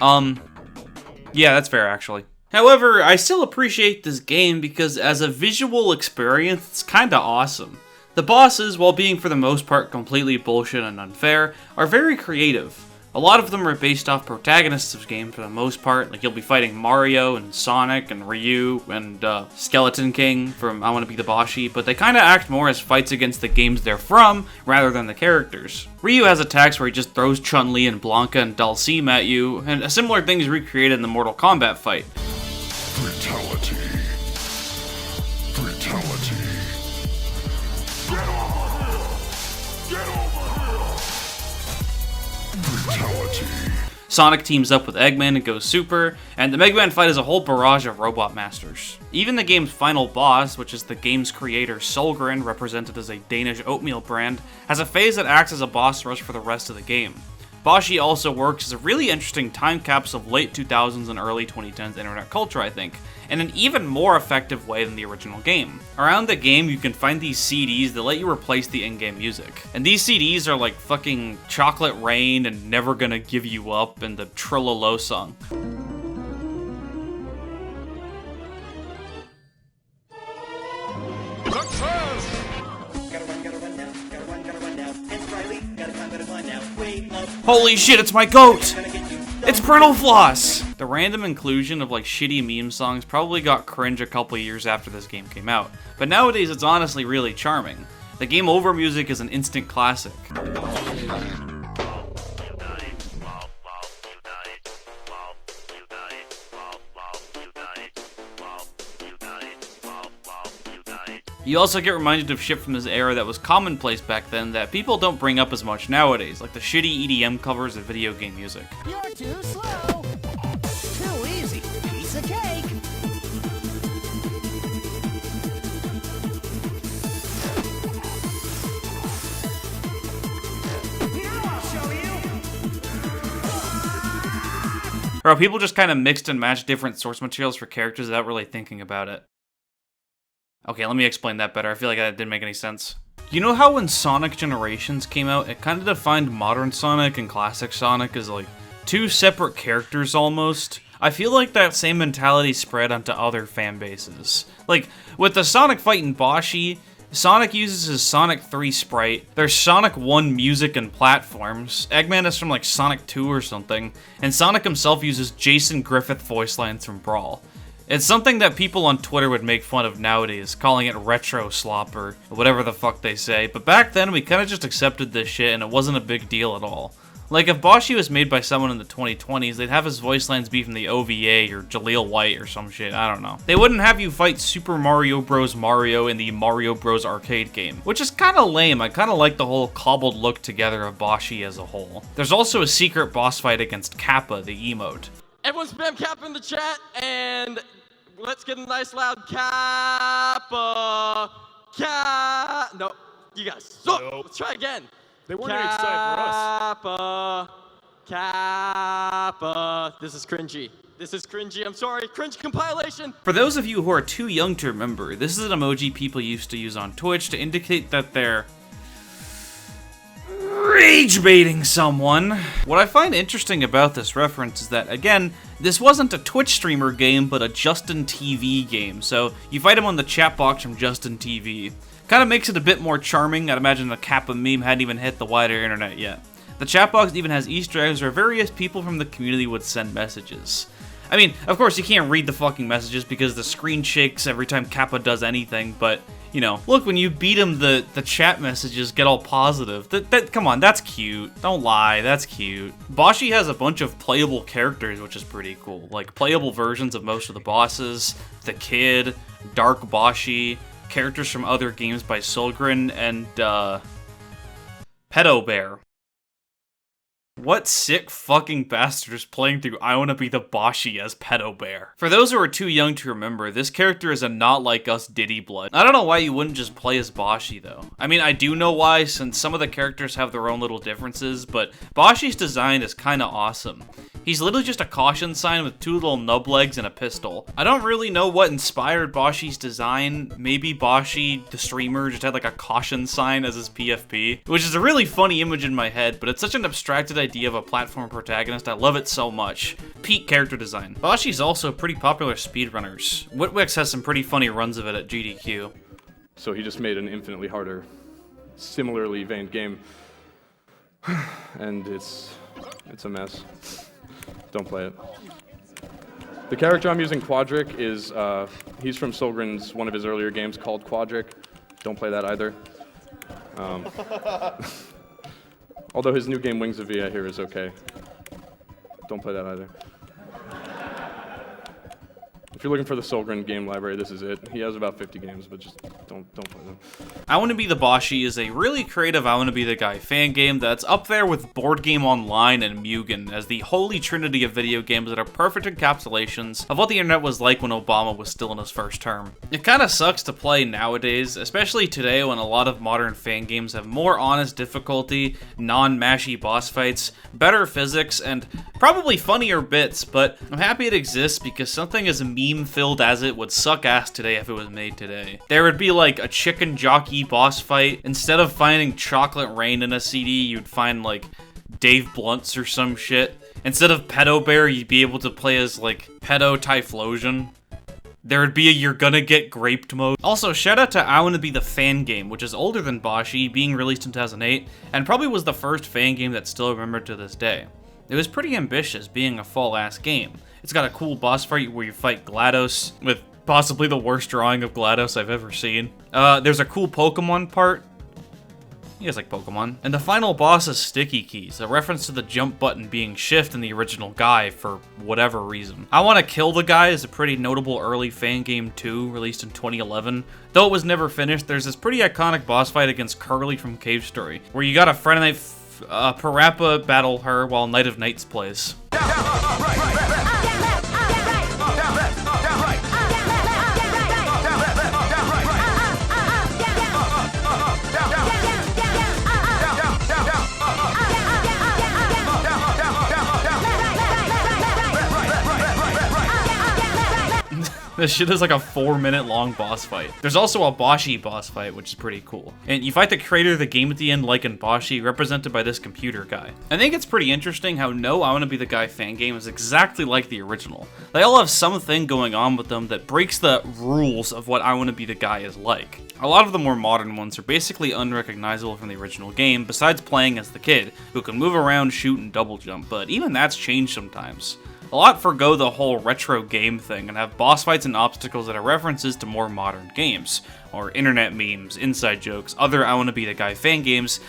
yeah, that's fair actually. However, I still appreciate this game because as a visual experience, it's kinda awesome. The bosses, while being for the most part completely bullshit and unfair, are very creative. A lot of them are based off Protagonist's game for the most part, like you'll be fighting Mario and Sonic and Ryu and Skeleton King from I Wanna Be the Boshi, but they kinda act more as fights against the games they're from, rather than the characters. Ryu has attacks where he just throws Chun-Li and Blanca and Dhalsim at you, and a similar thing is recreated in the Mortal Kombat fight. Brutality. Brutality. Get over here! Get over here! Brutality. Sonic teams up with Eggman and goes super, and the Mega Man fight is a whole barrage of robot masters. Even the game's final boss, which is the game's creator Solgren, represented as a Danish oatmeal brand, has a phase that acts as a boss rush for the rest of the game. Boshi also works as a really interesting time capsule of late 2000s and early 2010s internet culture, I think, in an even more effective way than the original game. Around the game, you can find these CDs that let you replace the in-game music. And these CDs are like fucking Chocolate Rain and Never Gonna Give You Up and the Trillolo song. Holy shit, it's my goat! It's Parental Floss! The random inclusion of like shitty meme songs probably got cringe a couple years after this game came out, but nowadays it's honestly really charming. The game over music is an instant classic. You also get reminded of shit from this era that was commonplace back then that people don't bring up as much nowadays, like the shitty EDM covers of video game music. You're too slow. Too easy. Piece of cake. Now I'll show you. Or people just kind of mixed and matched different source materials for characters without really thinking about it. Okay, let me explain that better. I feel like that didn't make any sense. You know how when Sonic Generations came out, it kind of defined modern Sonic and classic Sonic as like two separate characters almost? I feel like that same mentality spread onto other fan bases. Like, with the Sonic fight in Boshi, Sonic uses his Sonic 3 sprite. There's Sonic 1 music and platforms. Eggman is from like Sonic 2 or something. And Sonic himself uses Jason Griffith voice lines from Brawl. It's something that people on Twitter would make fun of nowadays, calling it retro slop or whatever the fuck they say. But back then, we kind of just accepted this shit and it wasn't a big deal at all. Like, if Boshi was made by someone in the 2020s, they'd have his voice lines be from the OVA or Jaleel White or some shit, I don't know. They wouldn't have you fight Super Mario Bros. Mario in the Mario Bros. Arcade game, which is kinda lame. I kinda like the whole cobbled look together of Boshi as a whole. There's also a secret boss fight against Kappa, the emote. Everyone spam Kappa in the chat, and let's get a nice loud Kappa. No, you guys. So, let's try again. They weren't even excited for us. Kappa. This is cringy. I'm sorry. Cringe compilation. For those of you who are too young to remember, this is an emoji people used to use on Twitch to indicate that they're rage baiting someone. What I find interesting about this reference is that, again, this wasn't a Twitch streamer game, but a Justin TV game, so you fight him on the chat box from Justin TV. Kind of makes it a bit more charming. I'd imagine the Kappa meme hadn't even hit the wider internet yet. The chat box even has Easter eggs where various people from the community would send messages. I mean, of course you can't read the fucking messages because the screen shakes every time Kappa does anything, but, you know, look, when you beat him, the chat messages get all positive. Come on, that's cute. Don't lie, that's cute. Boshi has a bunch of playable characters, which is pretty cool. Like, playable versions of most of the bosses, the Kid, Dark Boshi, characters from other games by Solgren, and, Pedo Bear. What sick fucking bastard is playing through I Wanna Be the Boshi as Pedo Bear? For those who are too young to remember, this character is a not like us Diddy blood. I don't know why you wouldn't just play as Boshi though. I mean, I do know why, since some of the characters have their own little differences, but Boshi's design is kinda awesome. He's literally just a caution sign with two little nub legs and a pistol. I don't really know what inspired Boshi's design. Maybe Boshi, the streamer, just had like a caution sign as his PFP, which is a really funny image in my head, but it's such an abstracted idea of a platform protagonist. I love it so much. Peak character design. Boshi's also pretty popular speedrunners. Witwix has some pretty funny runs of it at GDQ. So he just made an infinitely harder, similarly veined game. And it's a mess. Don't play it. The character I'm using, Quadric, is, he's from Solgren's, one of his earlier games called Quadric. Don't play that either. Although his new game, Wings of V, I hear is okay. Don't play that either. If you're looking for the Solgren game library, this is it. He has about 50 games, but just don't play them. I Wanna Be the Boshi is a really creative I Wanna Be the Guy fan game that's up there with Board Game Online and Mugen as the holy trinity of video games that are perfect encapsulations of what the internet was like when Obama was still in his first term. It kinda sucks to play nowadays, especially today when a lot of modern fan games have more honest difficulty, non-mashy boss fights, better physics, and probably funnier bits, but I'm happy it exists because something as meme-filled as it would suck ass today if it was made today. There would be like a chicken jockey boss fight. Instead of finding Chocolate Rain in a CD, you'd find like Dave Blunts or some shit. Instead of Pedo Bear, you'd be able to play as like Pedo Typhlosion. There would be a You're Gonna Get Graped mode. Also, shout out to I Wanna Be the Fan game, which is older than Boshi, being released in 2008, and probably was the first fan game that's still remembered to this day. It was pretty ambitious, being a full-ass game. It's got a cool boss fight where you fight GLaDOS, with possibly the worst drawing of GLaDOS I've ever seen. There's a cool Pokemon part. You guys like Pokemon. And the final boss is Sticky Keys, a reference to the jump button being shift in the original Guy for whatever reason. I Wanna Kill the Guy is a pretty notable early fan game too, released in 2011. Though it was never finished, there's this pretty iconic boss fight against Curly from Cave Story, where you gotta Friday Night Parappa battle her while Night of Nights plays. This shit is like a 4-minute long boss fight. There's also a Boshi boss fight, which is pretty cool. And you fight the creator of the game at the end, like in Boshi, represented by this computer guy. I think it's pretty interesting how no I Wanna Be the Guy fan game is exactly like the original. They all have something going on with them that breaks the rules of what I Wanna Be the Guy is like. A lot of the more modern ones are basically unrecognizable from the original game, besides playing as the kid, who can move around, shoot, and double jump, but even that's changed sometimes. A lot forgo the whole retro game thing and have boss fights and obstacles that are references to more modern games, or internet memes, inside jokes, other I Wanna Be the Guy fan games,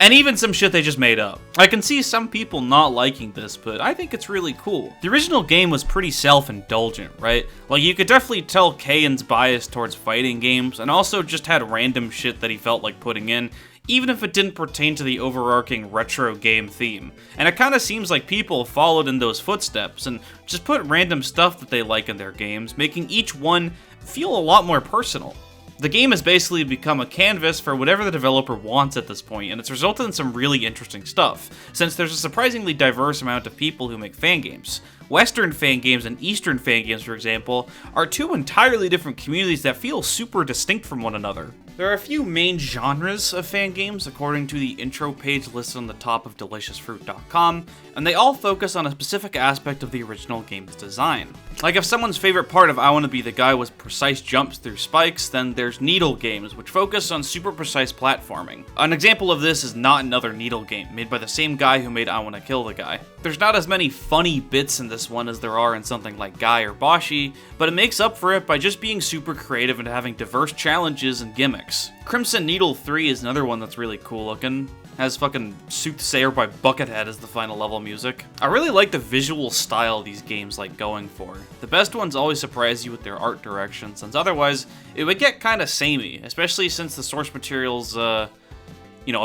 and even some shit they just made up. I can see some people not liking this, but I think it's really cool. The original game was pretty self-indulgent, right? Like, you could definitely tell Kayan's bias towards fighting games, and also just had random shit that he felt like putting in, even if it didn't pertain to the overarching retro game theme. And it kinda seems like people followed in those footsteps, and just put random stuff that they like in their games, making each one feel a lot more personal. The game has basically become a canvas for whatever the developer wants at this point, and it's resulted in some really interesting stuff, since there's a surprisingly diverse amount of people who make fan games. Western fan games and Eastern fan games, for example, are two entirely different communities that feel super distinct from one another. There are a few main genres of fan games, according to the intro page listed on the top of deliciousfruit.com, and they all focus on a specific aspect of the original game's design. Like, if someone's favorite part of I Wanna Be the Guy was precise jumps through spikes, then there's Needle games, which focus on super precise platforming. An example of this is Not Another Needle game, made by the same guy who made I Wanna Kill the Guy. There's not as many funny bits in this one as there are in something like Guy or Boshi, but it makes up for it by just being super creative and having diverse challenges and gimmicks. Crimson Needle 3 is another one that's really cool looking. Has fucking Soothsayer by Buckethead as the final level music. I really like the visual style these games like going for. The best ones always surprise you with their art direction, since otherwise it would get kinda samey, especially since the source material's, a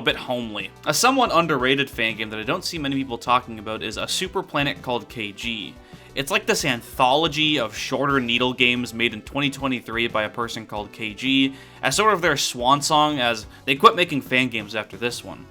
bit homely. A somewhat underrated fan game that I don't see many people talking about is a super planet called KG. It's like this anthology of shorter Needle games made in 2023 by a person called KG, as sort of their swan song, as they quit making fan games after this one.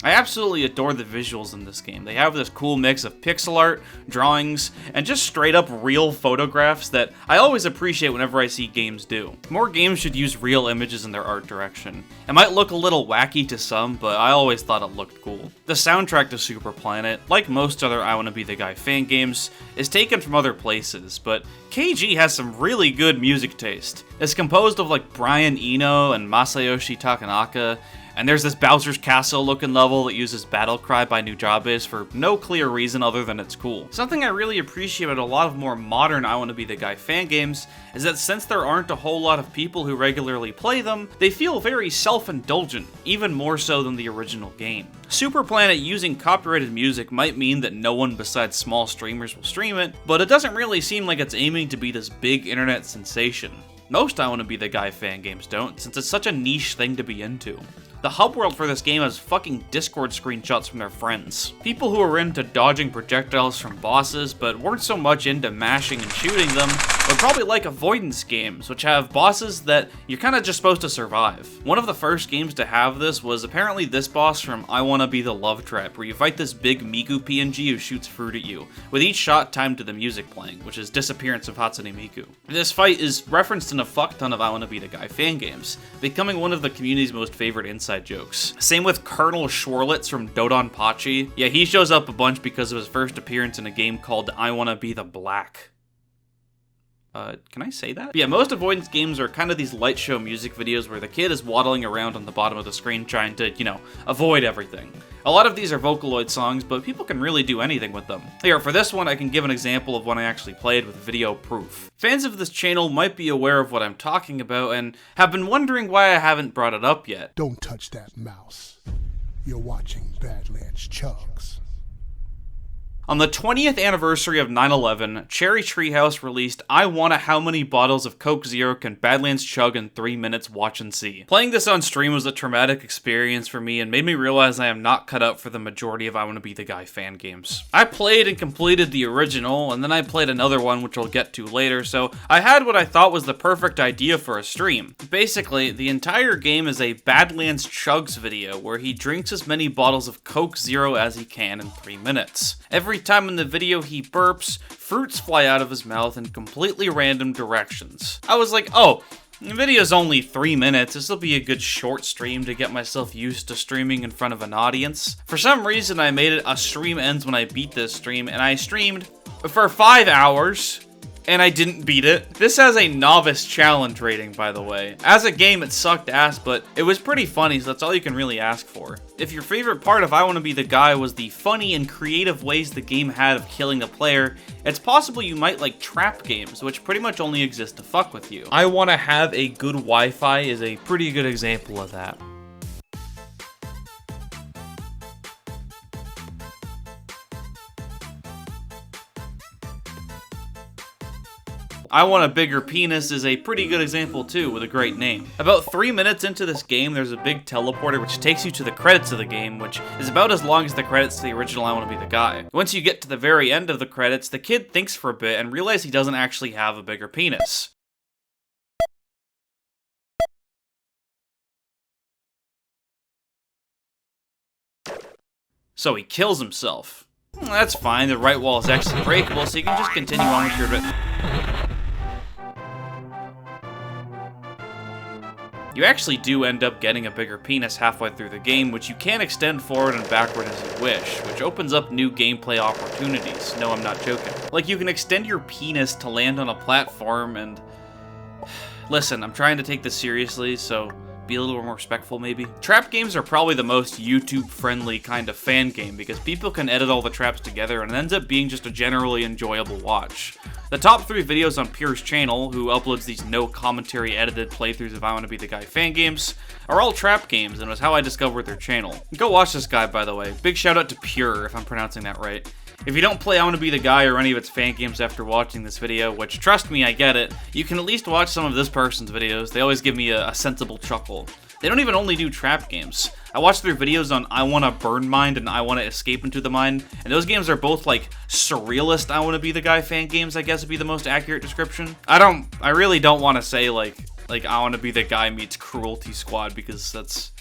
I absolutely adore the visuals in this game. They have this cool mix of pixel art, drawings, and just straight up real photographs that I always appreciate whenever I see games do. More games should use real images in their art direction. It might look a little wacky to some, but I always thought it looked cool. The soundtrack to Super Planet, like most other I Wanna Be the Guy fan games, is taken from other places, but KG has some really good music taste. It's composed of like Brian Eno and Masayoshi Takanaka, and there's this Bowser's Castle looking level that uses Battle Cry by Nujabes for no clear reason other than it's cool. Something I really appreciate about a lot of more modern I Wanna Be the Guy fan games is that since there aren't a whole lot of people who regularly play them, they feel very self-indulgent, even more so than the original game. Super Planet using copyrighted music might mean that no one besides small streamers will stream it, but it doesn't really seem like it's aiming to be this big internet sensation. Most I Wanna Be the Guy fan games don't, since it's such a niche thing to be into. The hub world for this game has fucking Discord screenshots from their friends. People who are into dodging projectiles from bosses, but weren't so much into mashing and shooting them, would probably like avoidance games, which have bosses that you're kinda just supposed to survive. One of the first games to have this was apparently this boss from I Wanna Be the Love Trap, where you fight this big Miku PNG who shoots fruit at you, with each shot timed to the music playing, which is Disappearance of Hatsune Miku. This fight is referenced in a fuck ton of I Wanna Be the Guy fan games, becoming one of the community's most favorite inside jokes. Same with Colonel Schwarlitz from Dodonpachi. Yeah, he shows up a bunch because of his first appearance in a game called I Wanna Be the Black. Can I say that? Yeah, most avoidance games are kind of these light show music videos where the kid is waddling around on the bottom of the screen trying to, avoid everything. A lot of these are Vocaloid songs, but people can really do anything with them. Here, for this one, I can give an example of one I actually played with video proof. Fans of this channel might be aware of what I'm talking about and have been wondering why I haven't brought it up yet. Don't touch that mouse. You're watching Badlands Chugs. On the 20th anniversary of 9/11, Cherry Treehouse released I Wanna How Many Bottles of Coke Zero Can Badlands Chug in 3 minutes Watch and See. Playing this on stream was a traumatic experience for me and made me realize I am not cut out for the majority of I Wanna Be the Guy fan games. I played and completed the original, and then I played another one which we'll get to later, so I had what I thought was the perfect idea for a stream. Basically, the entire game is a Badlands Chugs video where he drinks as many bottles of Coke Zero as he can in 3 minutes. Every time in the video he burps, fruits fly out of his mouth in completely random directions. I was like, oh, the video's only 3 minutes, this'll be a good short stream to get myself used to streaming in front of an audience. For some reason I made it a stream ends when I beat this stream, and I streamed for 5 hours, and I didn't beat it. This has a novice challenge rating, by the way. As a game, it sucked ass, but it was pretty funny, so that's all you can really ask for. If your favorite part of I Wanna Be the Guy was the funny and creative ways the game had of killing the player, it's possible you might like trap games, which pretty much only exist to fuck with you. I Wanna Have a Good Wi-Fi is a pretty good example of that. I Want a Bigger Penis is a pretty good example too, with a great name. About 3 minutes into this game, there's a big teleporter which takes you to the credits of the game, which is about as long as the credits to the original I Wanna Be the Guy. Once you get to the very end of the credits, the kid thinks for a bit and realizes he doesn't actually have a bigger penis. So he kills himself. That's fine, the right wall is actually breakable, so you can just continue on with your bit. You actually do end up getting a bigger penis halfway through the game, which you can extend forward and backward as you wish, which opens up new gameplay opportunities. No, I'm not joking. Like, you can extend your penis to land on a platform and... Listen, I'm trying to take this seriously, so be a little more respectful maybe. Trap games are probably the most YouTube-friendly kind of fan game because people can edit all the traps together and it ends up being just a generally enjoyable watch. The top 3 videos on Pierre's channel, who uploads these no commentary edited playthroughs of I Wanna Be the Guy fan games, are all trap games and was how I discovered their channel. Go watch this guy, by the way. Big shout out to Pure, if I'm pronouncing that right. If you don't play I Wanna Be the Guy or any of its fan games after watching this video, which trust me, I get it, you can at least watch some of this person's videos. They always give me a sensible chuckle. They don't even only do trap games. I watched their videos on I Wanna Burn Mind and I Wanna Escape Into the Mind, and those games are both like surrealist I Wanna Be the Guy fan games, I guess would be the most accurate description. I really don't want to say like I Wanna Be the Guy meets Cruelty Squad because that's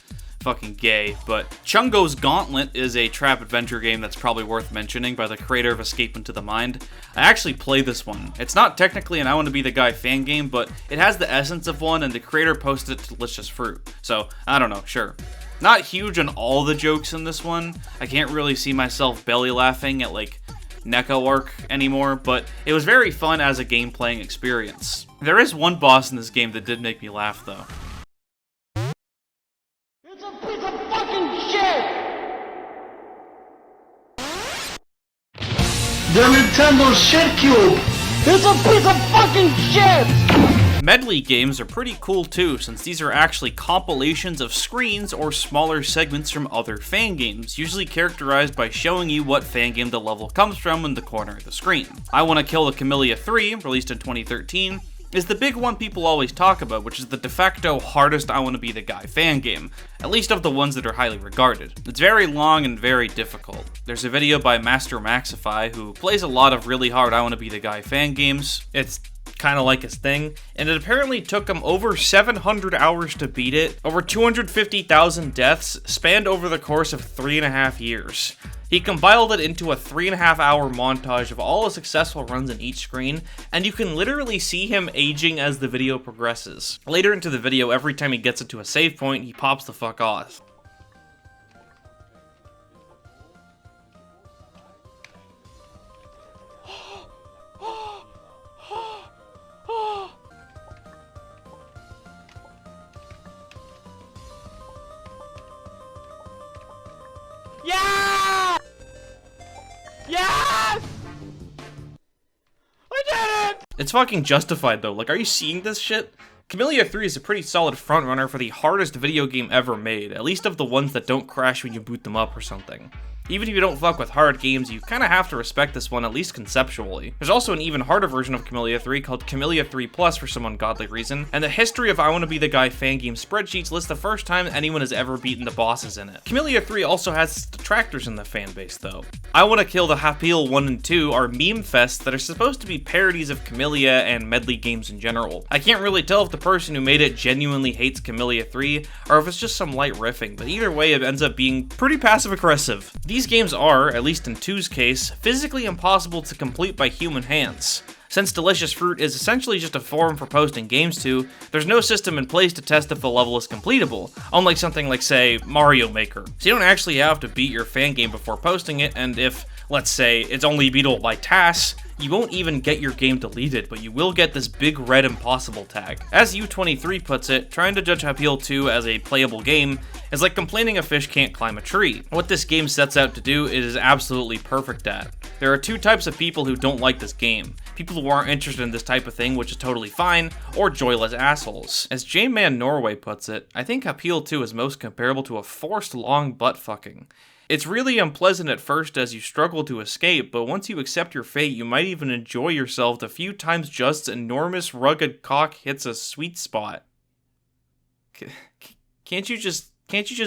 fucking gay, but Chungo's Gauntlet is a trap adventure game that's probably worth mentioning by the creator of Escape Into the Mind. I actually played this one. It's not technically an I Wanna Be the Guy fan game, but it has the essence of one, and the creator posted it to Delicious Fruit. So, I don't know, sure. Not huge on all the jokes in this one. I can't really see myself belly laughing at like Neko arc anymore, but it was very fun as a game playing experience. There is one boss in this game that did make me laugh though. It's a piece of fucking shit! The Nintendo Shit Cube! It's a piece of fucking shit! Medley games are pretty cool too, since these are actually compilations of screens or smaller segments from other fan games, usually characterized by showing you what fan game the level comes from in the corner of the screen. I Wanna Kill the Camellia 3, released in 2013, is the big one people always talk about, which is the de facto hardest I Wanna Be the Guy fan game, at least of the ones that are highly regarded. It's very long and very difficult. There's a video by Master Maxify, who plays a lot of really hard I Wanna Be the Guy fan games. It's kind of like his thing, and it apparently took him over 700 hours to beat it, over 250,000 deaths, spanned over the course of 3.5 years. He compiled it into a 3.5 hour montage of all his successful runs in each screen, and you can literally see him aging as the video progresses. Later into the video, every time he gets into a save point, he pops the fuck off. Yeah! Yes! I did it! It's fucking justified though, like are you seeing this shit? Camellia 3 is a pretty solid frontrunner for the hardest video game ever made, at least of the ones that don't crash when you boot them up or something. Even if you don't fuck with hard games, you kinda have to respect this one, at least conceptually. There's also an even harder version of Camellia 3 called Camellia 3 Plus for some ungodly reason, and the history of I Wanna Be the Guy fan game spreadsheets list the first time anyone has ever beaten the bosses in it. Camellia 3 also has detractors in the fan base though. I Wanna Kill the Hapil 1 and 2 are meme fests that are supposed to be parodies of Camellia and Medley games in general. I can't really tell if the person who made it genuinely hates Camellia 3, or if it's just some light riffing, but either way it ends up being pretty passive-aggressive. These games are, at least in 2's case, physically impossible to complete by human hands. Since Delicious Fruit is essentially just a forum for posting games to, there's no system in place to test if the level is completable, unlike something like, say, Mario Maker. So you don't actually have to beat your fan game before posting it, and if, let's say, it's only beatable by tasks, You won't even get your game deleted, but you will get this big red impossible tag. As U23 puts it, trying to judge Appeal 2 as a playable game is like complaining a fish can't climb a tree. What this game sets out to do, it is absolutely perfect at. There are two types of people who don't like this game. People who aren't interested in this type of thing, which is totally fine, or joyless assholes. As J-Man Norway puts it, I think Appeal 2 is most comparable to a forced long butt fucking. It's really unpleasant at first as you struggle to escape, but once you accept your fate, you might even enjoy yourself the few times Just's enormous rugged cock hits a sweet spot. Can't you just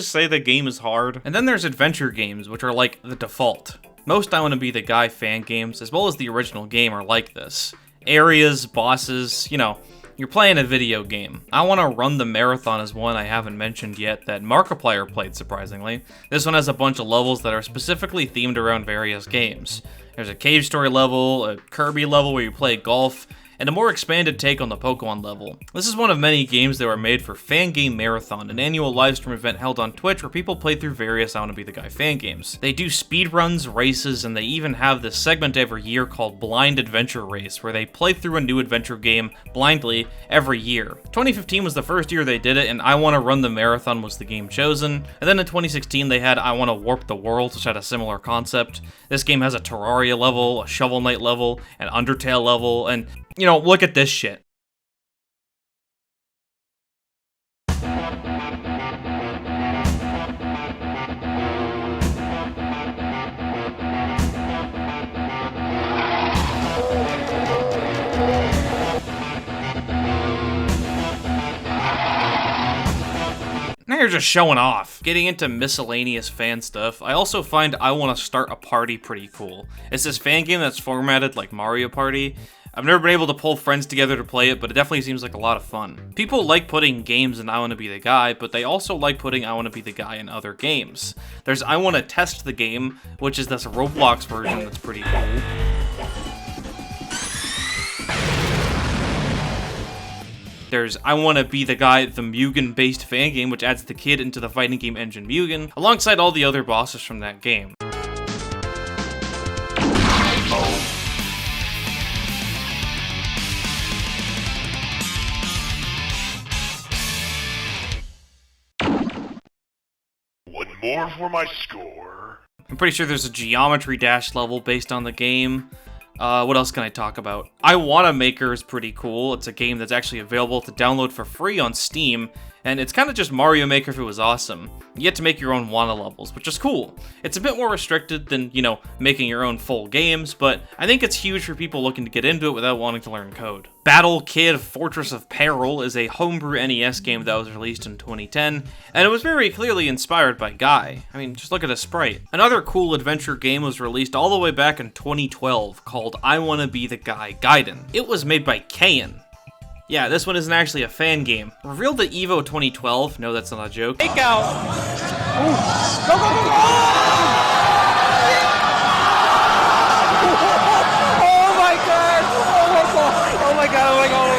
say the game is hard? And then there's adventure games, which are like the default. Most I Wanna Be the Guy fan games, as well as the original game, are like this. Areas, bosses, you know, you're playing a video game. I Wanna Run the Marathon is one I haven't mentioned yet that Markiplier played, surprisingly. This one has a bunch of levels that are specifically themed around various games. There's a cave story level, a Kirby level where you play golf, and a more expanded take on the Pokemon level. This is one of many games that were made for Fan Game Marathon, an annual livestream event held on Twitch where people play through various I Wanna Be the Guy fan games. They do speedruns, races, and they even have this segment every year called Blind Adventure Race, where they play through a new adventure game blindly every year. 2015 was the first year they did it, and I Wanna Run the Marathon was the game chosen. And then in 2016 they had I Wanna Warp the World, which had a similar concept. This game has a Terraria level, a Shovel Knight level, an Undertale level, and you know, look at this shit. Now you're just showing off. Getting into miscellaneous fan stuff, I also find I Wanna Start a Party pretty cool. It's this fan game that's formatted like Mario Party. I've never been able to pull friends together to play it, but it definitely seems like a lot of fun. People like putting games in I Wanna Be the Guy, but they also like putting I Wanna Be the Guy in other games. There's I Wanna Test the Game, which is this Roblox version that's pretty cool. There's I Wanna Be the Guy, the Mugen-based fan game, which adds the kid into the fighting game engine Mugen, alongside all the other bosses from that game. More for my score. I'm pretty sure there's a Geometry Dash level based on the game. What else can I talk about? I Wanna Maker is pretty cool. It's a game that's actually available to download for free on Steam, and it's kind of just Mario Maker if it was awesome. You get to make your own Wanna levels, which is cool. It's a bit more restricted than, you know, making your own full games, but I think it's huge for people looking to get into it without wanting to learn code. Battle Kid Fortress of Peril is a homebrew NES game that was released in 2010, and it was very clearly inspired by Guy. I mean, just look at the sprite. Another cool adventure game was released all the way back in 2012 called I Wanna Be the Guy Gaiden. It was made by Kayan. Yeah, this one isn't actually a fan game. Revealed at EVO 2012, no, that's not a joke. Take out! Go, go, go, go! Oh my god! Oh my god! Oh my god! Oh my god!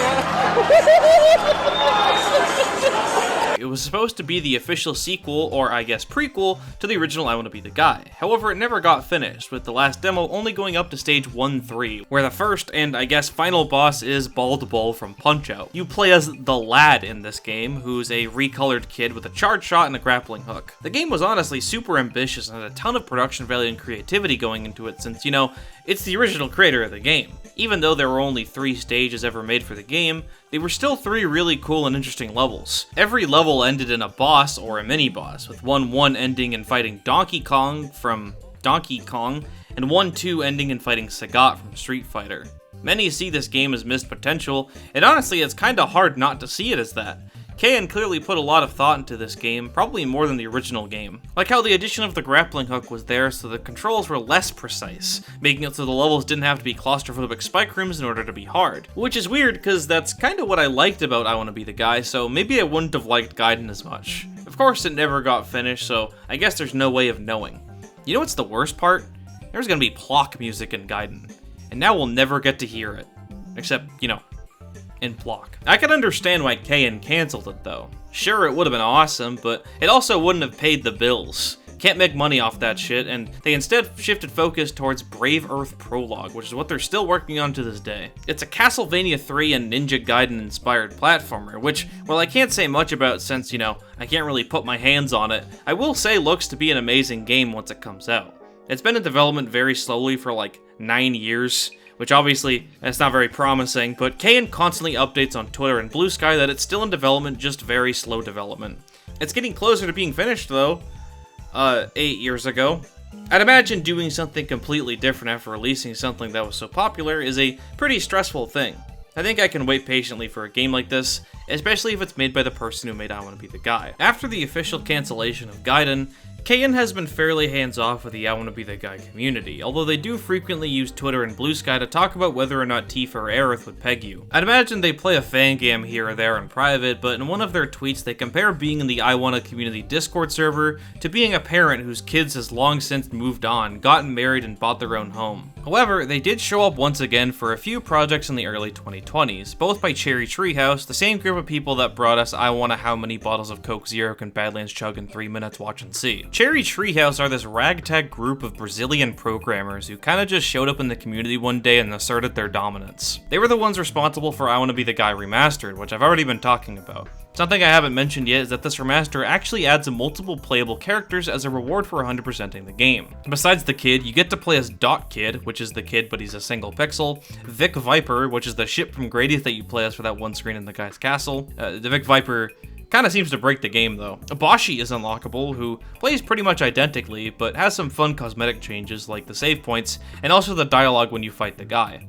It was supposed to be the official sequel, or I guess prequel, to the original I Wanna Be the Guy. However, it never got finished, with the last demo only going up to stage 1-3, where the first and I guess final boss is Bald Bull from Punch-Out. You play as the Lad in this game, who's a recolored kid with a charge shot and a grappling hook. The game was honestly super ambitious and had a ton of production value and creativity going into it since, you know, it's the original creator of the game. Even though there were only 3 stages ever made for the game, they were still 3 really cool and interesting levels. Every level ended in a boss or a mini-boss, with 1-1 ending in fighting Donkey Kong from Donkey Kong, and 1-2 ending in fighting Sagat from Street Fighter. Many see this game as missed potential, and honestly it's kinda hard not to see it as that. Kayan clearly put a lot of thought into this game, probably more than the original game. Like how the addition of the grappling hook was there so the controls were less precise, making it so the levels didn't have to be claustrophobic spike rooms in order to be hard. Which is weird, because that's kinda what I liked about I Wanna Be the Guy, so maybe I wouldn't have liked Gaiden as much. Of course it never got finished, so I guess there's no way of knowing. You know what's the worst part? There's gonna be Plock music in Gaiden, and now we'll never get to hear it. Except, you know, in Plock. I can understand why Kayan cancelled it though. Sure, it would have been awesome, but it also wouldn't have paid the bills. can't make money off that shit, and they instead shifted focus towards Brave Earth Prologue, which is what they're still working on to this day. It's a Castlevania 3 and Ninja Gaiden inspired platformer, which, well, I can't say much about since, you know, I can't really put my hands on it. I will say looks to be an amazing game once it comes out. It's been in development very slowly for like 9 years, which obviously, that's not very promising, but KN constantly updates on Twitter and Blue Sky that it's still in development, just very slow development. It's getting closer to being finished though, 8 years ago. I'd imagine doing something completely different after releasing something that was so popular is a pretty stressful thing. I think I can wait patiently for a game like this, especially if it's made by the person who made I Wanna Be the Guy. After the official cancellation of Gaiden, KN has been fairly hands-off with the I Wanna Be the Guy community, although they do frequently use Twitter and Blue Sky to talk about whether or not Tifa or Aerith would peg you. I'd imagine they play a fangame here or there in private, but in one of their tweets they compare being in the I Wanna community Discord server to being a parent whose kids has long since moved on, gotten married, and bought their own home. However, they did show up once again for a few projects in the early 2020s, both by Cherry Treehouse, the same group of people that brought us I Wanna How Many Bottles of Coke Zero Can Badlands Chug in 3 minutes Watch and See. Cherry Treehouse are this ragtag group of Brazilian programmers who kinda just showed up in the community one day and asserted their dominance. They were the ones responsible for I Wanna Be the Guy Remastered, which I've already been talking about. Something I haven't mentioned yet is that this remaster actually adds multiple playable characters as a reward for 100%ing the game. Besides the kid, you get to play as Dot Kid, which is the kid but he's a single pixel, Vic Viper, which is the ship from Gradius that you play as for that one screen in the guy's castle. The Vic Viper kinda seems to break the game though. Abashi is unlockable, who plays pretty much identically, but has some fun cosmetic changes like the save points, and also the dialogue when you fight the guy.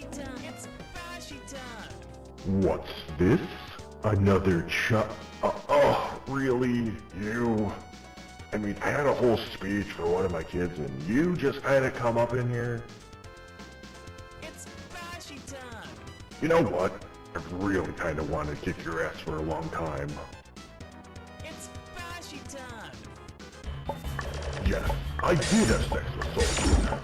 What's this? Another oh, really? You? I mean, I had a whole speech for one of my kids and you just kinda come up in here? It's Bashi time. You know what? I've really kinda wanted to kick your ass for a long time. It's Bashi time. Yes, I did have sex with Soul.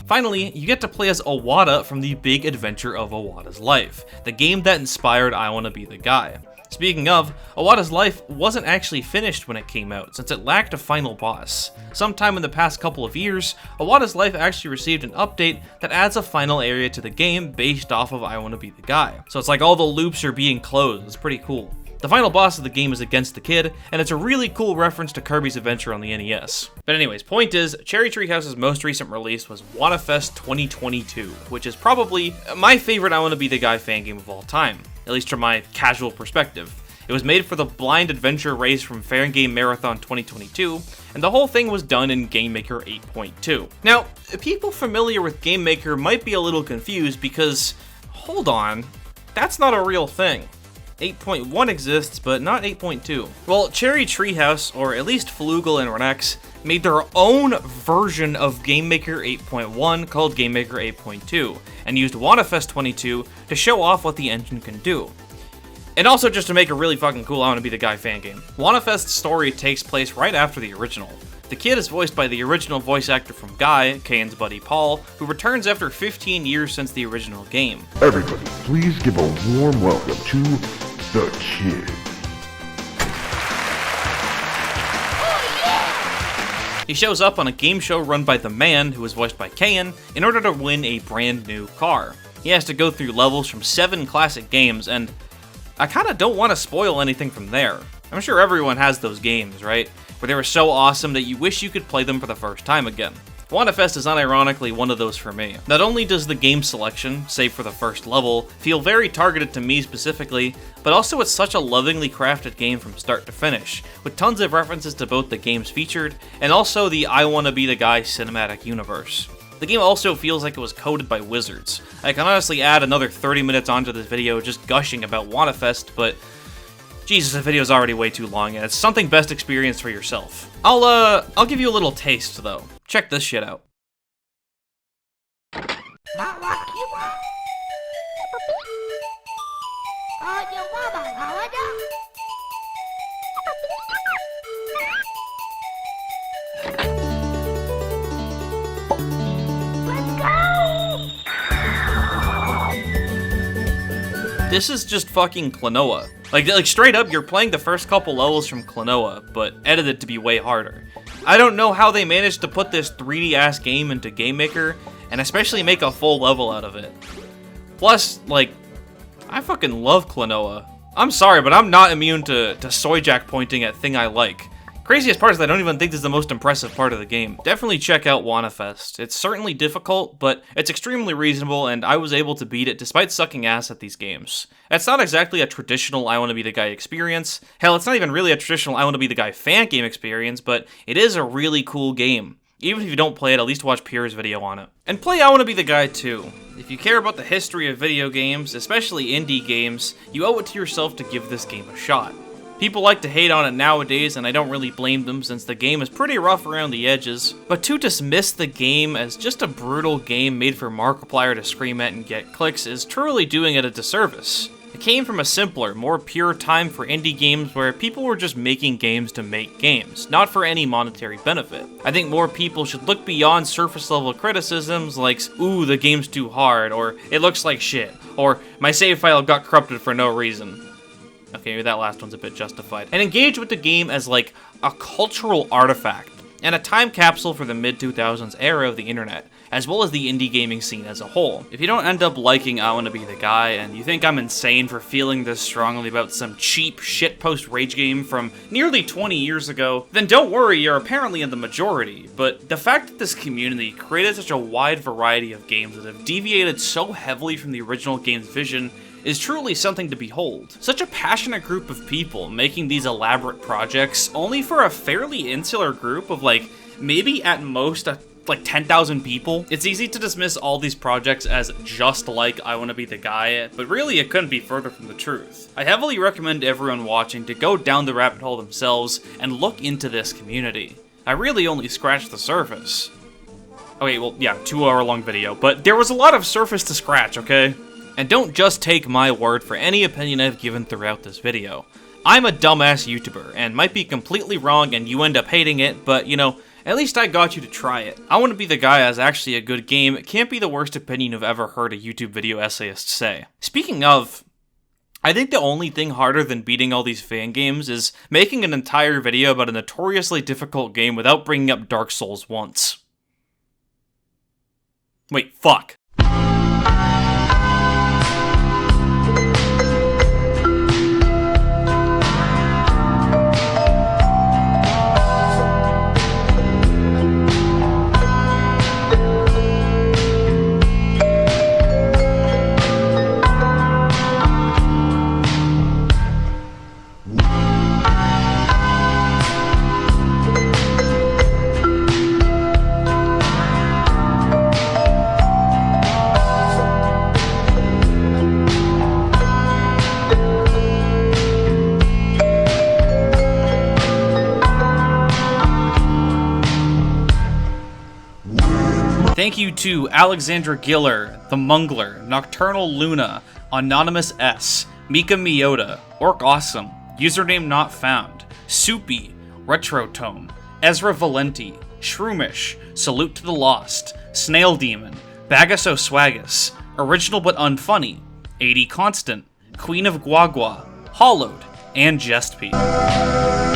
Finally, you get to play as Owada from the Big Adventure of Owada's Life, the game that inspired I Wanna Be the Guy. Speaking of, Owada's Life wasn't actually finished when it came out, since it lacked a final boss. Sometime in the past couple of years, Owada's Life actually received an update that adds a final area to the game based off of I Wanna Be the Guy. So it's like all the loops are being closed, it's pretty cool. The final boss of the game is against the kid, and it's a really cool reference to Kirby's Adventure on the NES. But anyways, point is, Cherry Treehouse's most recent release was WannaFest 2022, which is probably my favorite I Wanna Be the Guy fan game of all time, at least from my casual perspective. It was made for the Blind Adventure race from Fan Game Marathon 2022, and the whole thing was done in GameMaker 8.2. Now, people familiar with GameMaker might be a little confused because, hold on, that's not a real thing. 8.1 exists, but not 8.2. Well, Cherry Treehouse, or at least Flugel and Renex, made their own version of GameMaker 8.1 called GameMaker 8.2, and used WannaFest 22 to show off what the engine can do. And also just to make a really fucking cool I Wanna Be the Guy fan game. WannaFest's story takes place right after the original. The kid is voiced by the original voice actor from Guy, Kane's buddy Paul, who returns after 15 years since the original game. Everybody, please give a warm welcome to the kid. He shows up on a game show run by the man, who is voiced by Kayan, in order to win a brand new car. He has to go through levels from 7 classic games, and I kinda don't want to spoil anything from there. I'm sure everyone has those games, right? Where they were so awesome that you wish you could play them for the first time again. WannaFest is unironically one of those for me. Not only does the game selection, save for the first level, feel very targeted to me specifically, but also it's such a lovingly crafted game from start to finish, with tons of references to both the games featured, and also the I Wanna Be the Guy cinematic universe. The game also feels like it was coded by wizards. I can honestly add another 30 minutes onto this video just gushing about WannaFest, but Jesus, the video's already way too long, and it's something best experience for yourself. I'll give you a little taste, though. Check this shit out. This is just fucking Klonoa. Like straight up, you're playing the first couple levels from Klonoa, but edited to be way harder. I don't know how they managed to put this 3D-ass game into Game Maker, and especially make a full level out of it. Plus, like, I fucking love Klonoa. I'm sorry, but I'm not immune to Soyjack pointing at thing I like. Craziest part is that I don't even think this is the most impressive part of the game. Definitely check out Wanafest. It's certainly difficult, but it's extremely reasonable, and I was able to beat it despite sucking ass at these games. It's not exactly a traditional I Wanna Be the Guy experience. Hell, it's not even really a traditional I Wanna Be the Guy fan game experience, but it is a really cool game. Even if you don't play it, at least watch Pierre's video on it. And play I Wanna Be the Guy too. If you care about the history of video games, especially indie games, you owe it to yourself to give this game a shot. People like to hate on it nowadays, and I don't really blame them since the game is pretty rough around the edges, but to dismiss the game as just a brutal game made for Markiplier to scream at and get clicks is truly doing it a disservice. It came from a simpler, more pure time for indie games where people were just making games to make games, not for any monetary benefit. I think more people should look beyond surface level criticisms like, ooh, the game's too hard, or it looks like shit, or my save file got corrupted for no reason. Okay, maybe that last one's a bit justified. And engage with the game as, like, a cultural artifact, and a time capsule for the mid-2000s era of the internet, as well as the indie gaming scene as a whole. If you don't end up liking I Wanna Be the Guy, and you think I'm insane for feeling this strongly about some cheap shitpost rage game from nearly 20 years ago, then don't worry, you're apparently in the majority. But the fact that this community created such a wide variety of games that have deviated so heavily from the original game's vision is truly something to behold. Such a passionate group of people making these elaborate projects only for a fairly insular group of, like, maybe at most like 10,000 people. It's easy to dismiss all these projects as just like I Wanna Be the Guy, but really it couldn't be further from the truth. I heavily recommend everyone watching to go down the rabbit hole themselves and look into this community. I really only scratched the surface. Okay, well, yeah, 2-hour-long video, but there was a lot of surface to scratch, okay? And don't just take my word for any opinion I've given throughout this video. I'm a dumbass YouTuber, and might be completely wrong and you end up hating it, but, you know, at least I got you to try it. I Wanna Be the Guy is actually a good game. It can't be the worst opinion you've ever heard a YouTube video essayist say. Speaking of, I think the only thing harder than beating all these fan games is making an entire video about a notoriously difficult game without bringing up Dark Souls once. Wait, fuck. Thank you to Alexandra Giller, The Mungler, Nocturnal Luna, Anonymous S, Mika Miyota, Orc Awesome, Username Not Found, Soupy, Retrotome, Ezra Valenti, Shroomish, Salute to the Lost, Snail Demon, Bagasso Swaggus, Original but Unfunny, 80 Constant, Queen of Guagua, Hollowed, and Jestpede.